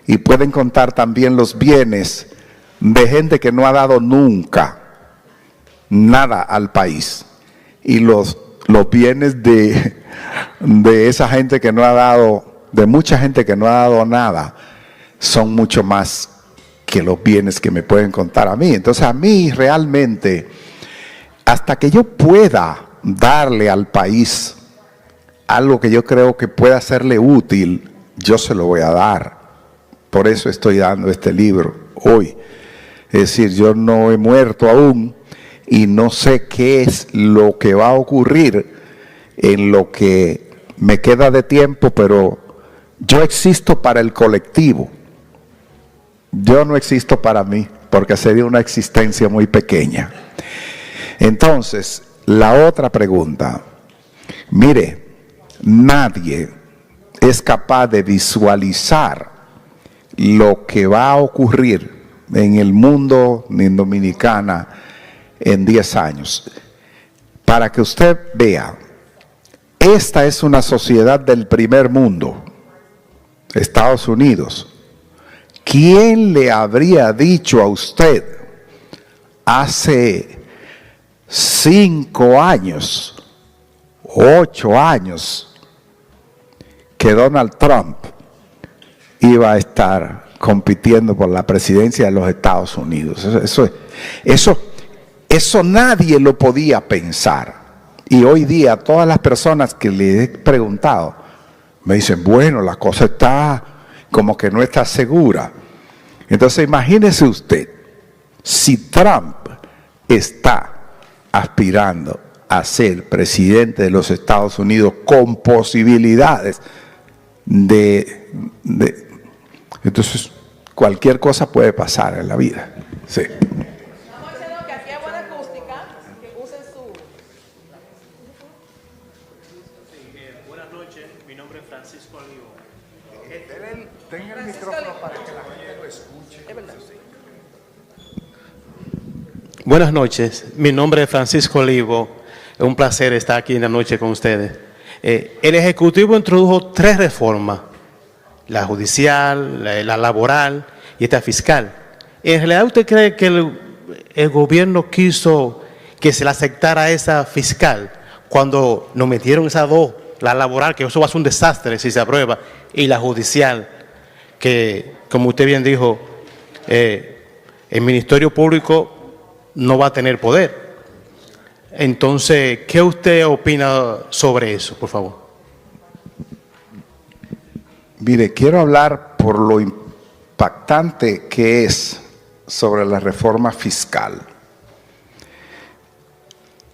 Y pueden contar también los bienes de gente que no ha dado nunca nada al país. Y los bienes de esa gente que no ha dado, de mucha gente que no ha dado nada, son mucho más que los bienes que me pueden contar a mí. Entonces a mí realmente, hasta que yo pueda darle al país algo que yo creo que pueda serle útil, yo se lo voy a dar. Por eso estoy dando este libro hoy. Es decir, yo no he muerto aún y no sé qué es lo que va a ocurrir en lo que me queda de tiempo, pero yo existo para el colectivo. Yo no existo para mí, porque sería una existencia muy pequeña. Entonces, la otra pregunta. Mire, nadie es capaz de visualizar lo que va a ocurrir en el mundo, en Dominicana, en 10 años. Para que usted vea, esta es una sociedad del primer mundo, Estados Unidos. ¿Quién le habría dicho a usted hace 5 años, 8 años, que Donald Trump iba a estar compitiendo por la presidencia de los Estados Unidos? Eso nadie lo podía pensar. Y hoy día todas las personas que le he preguntado me dicen, bueno, la cosa está como que no está segura. Entonces imagínese usted, si Trump está aspirando a ser presidente de los Estados Unidos con posibilidades entonces cualquier cosa puede pasar en la vida. Sí. Estamos diciendo que aquí hay buena acústica, que usen su... Buenas noches, mi nombre es Francisco Olivo. Tenga el micrófono para que la gente lo escuche. Es verdad. Buenas noches, mi nombre es Francisco Olivo. Es un placer estar aquí en la noche con ustedes. El Ejecutivo introdujo 3 reformas: la judicial, la laboral y esta fiscal. ¿En realidad usted cree que el gobierno quiso que se le aceptara esa fiscal cuando nos metieron esas 2, la laboral, que eso va a ser un desastre si se aprueba, y la judicial, que como usted bien dijo, el Ministerio Público no va a tener poder? Entonces, ¿qué usted opina sobre eso, por favor? Mire, quiero hablar por lo impactante que es sobre la reforma fiscal.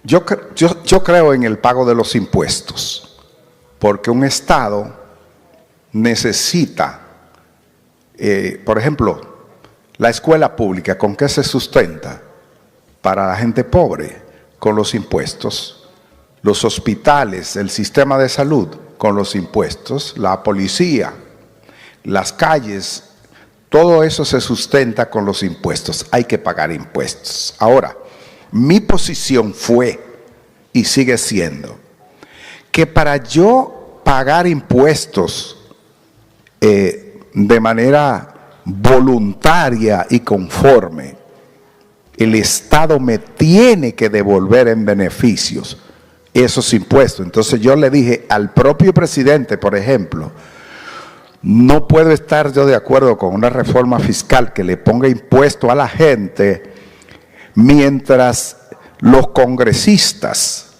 Yo creo en el pago de los impuestos, porque un Estado necesita, por ejemplo, la escuela pública, ¿con qué se sustenta? Para la gente pobre, con los impuestos. Los hospitales, el sistema de salud, con los impuestos. La policía, las calles, todo eso se sustenta con los impuestos. Hay que pagar impuestos. Ahora, mi posición fue y sigue siendo que para yo pagar impuestos de manera voluntaria y conforme, el Estado me tiene que devolver en beneficios esos impuestos. Entonces yo le dije al propio presidente, por ejemplo, no puedo estar yo de acuerdo con una reforma fiscal que le ponga impuesto a la gente mientras los congresistas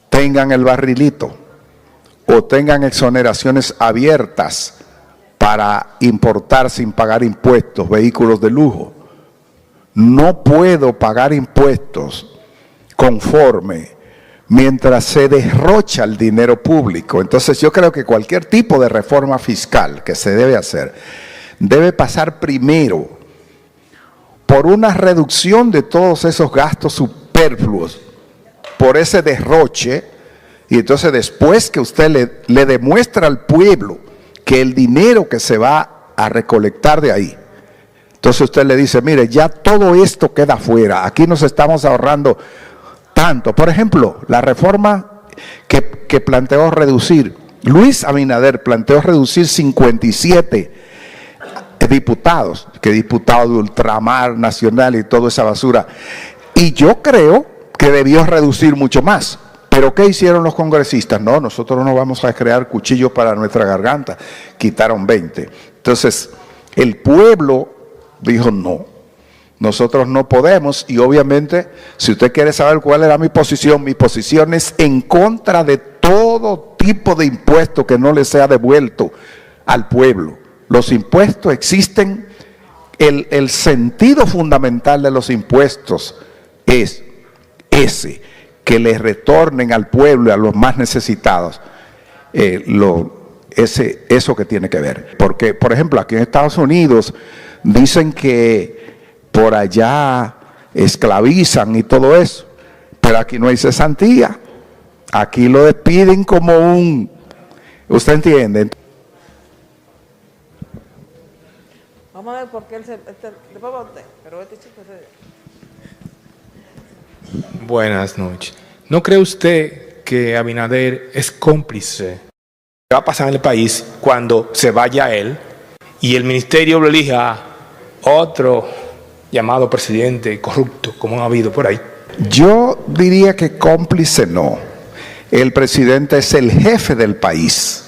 tengan el barrilito o tengan exoneraciones abiertas para importar sin pagar impuestos vehículos de lujo. No puedo pagar impuestos conforme mientras se derrocha el dinero público. Entonces yo creo que cualquier tipo de reforma fiscal que se debe hacer debe pasar primero por una reducción de todos esos gastos superfluos, por ese derroche, y entonces después que usted le demuestra al pueblo que el dinero que se va a recolectar de ahí, entonces usted le dice, mire, ya todo esto queda fuera, aquí nos estamos ahorrando tanto. Por ejemplo, la reforma que planteó reducir, Luis Abinader planteó reducir 57 diputados, que diputado de ultramar nacional y toda esa basura, y yo creo que debió reducir mucho más. Pero ¿qué hicieron los congresistas? No, nosotros no vamos a crear cuchillos para nuestra garganta, quitaron 20. Entonces, el pueblo dijo no, nosotros no podemos, y obviamente, si usted quiere saber cuál era mi posición es en contra de todo tipo de impuesto que no le sea devuelto al pueblo. Los impuestos existen, el sentido fundamental de los impuestos es ese, que les retornen al pueblo y a los más necesitados eso que tiene que ver. Porque, por ejemplo, aquí en Estados Unidos dicen que por allá esclavizan y todo eso, pero aquí no hay cesantía, aquí lo despiden como un, ¿usted entiende? Vamos a ver por qué él después va usted, pero este chico se... Buenas noches. ¿No cree usted que Abinader es cómplice? ¿Qué va a pasar en el país cuando se vaya él y el ministerio lo elija otro llamado presidente corrupto, como ha habido por ahí? Yo diría que cómplice no. El presidente es el jefe del país.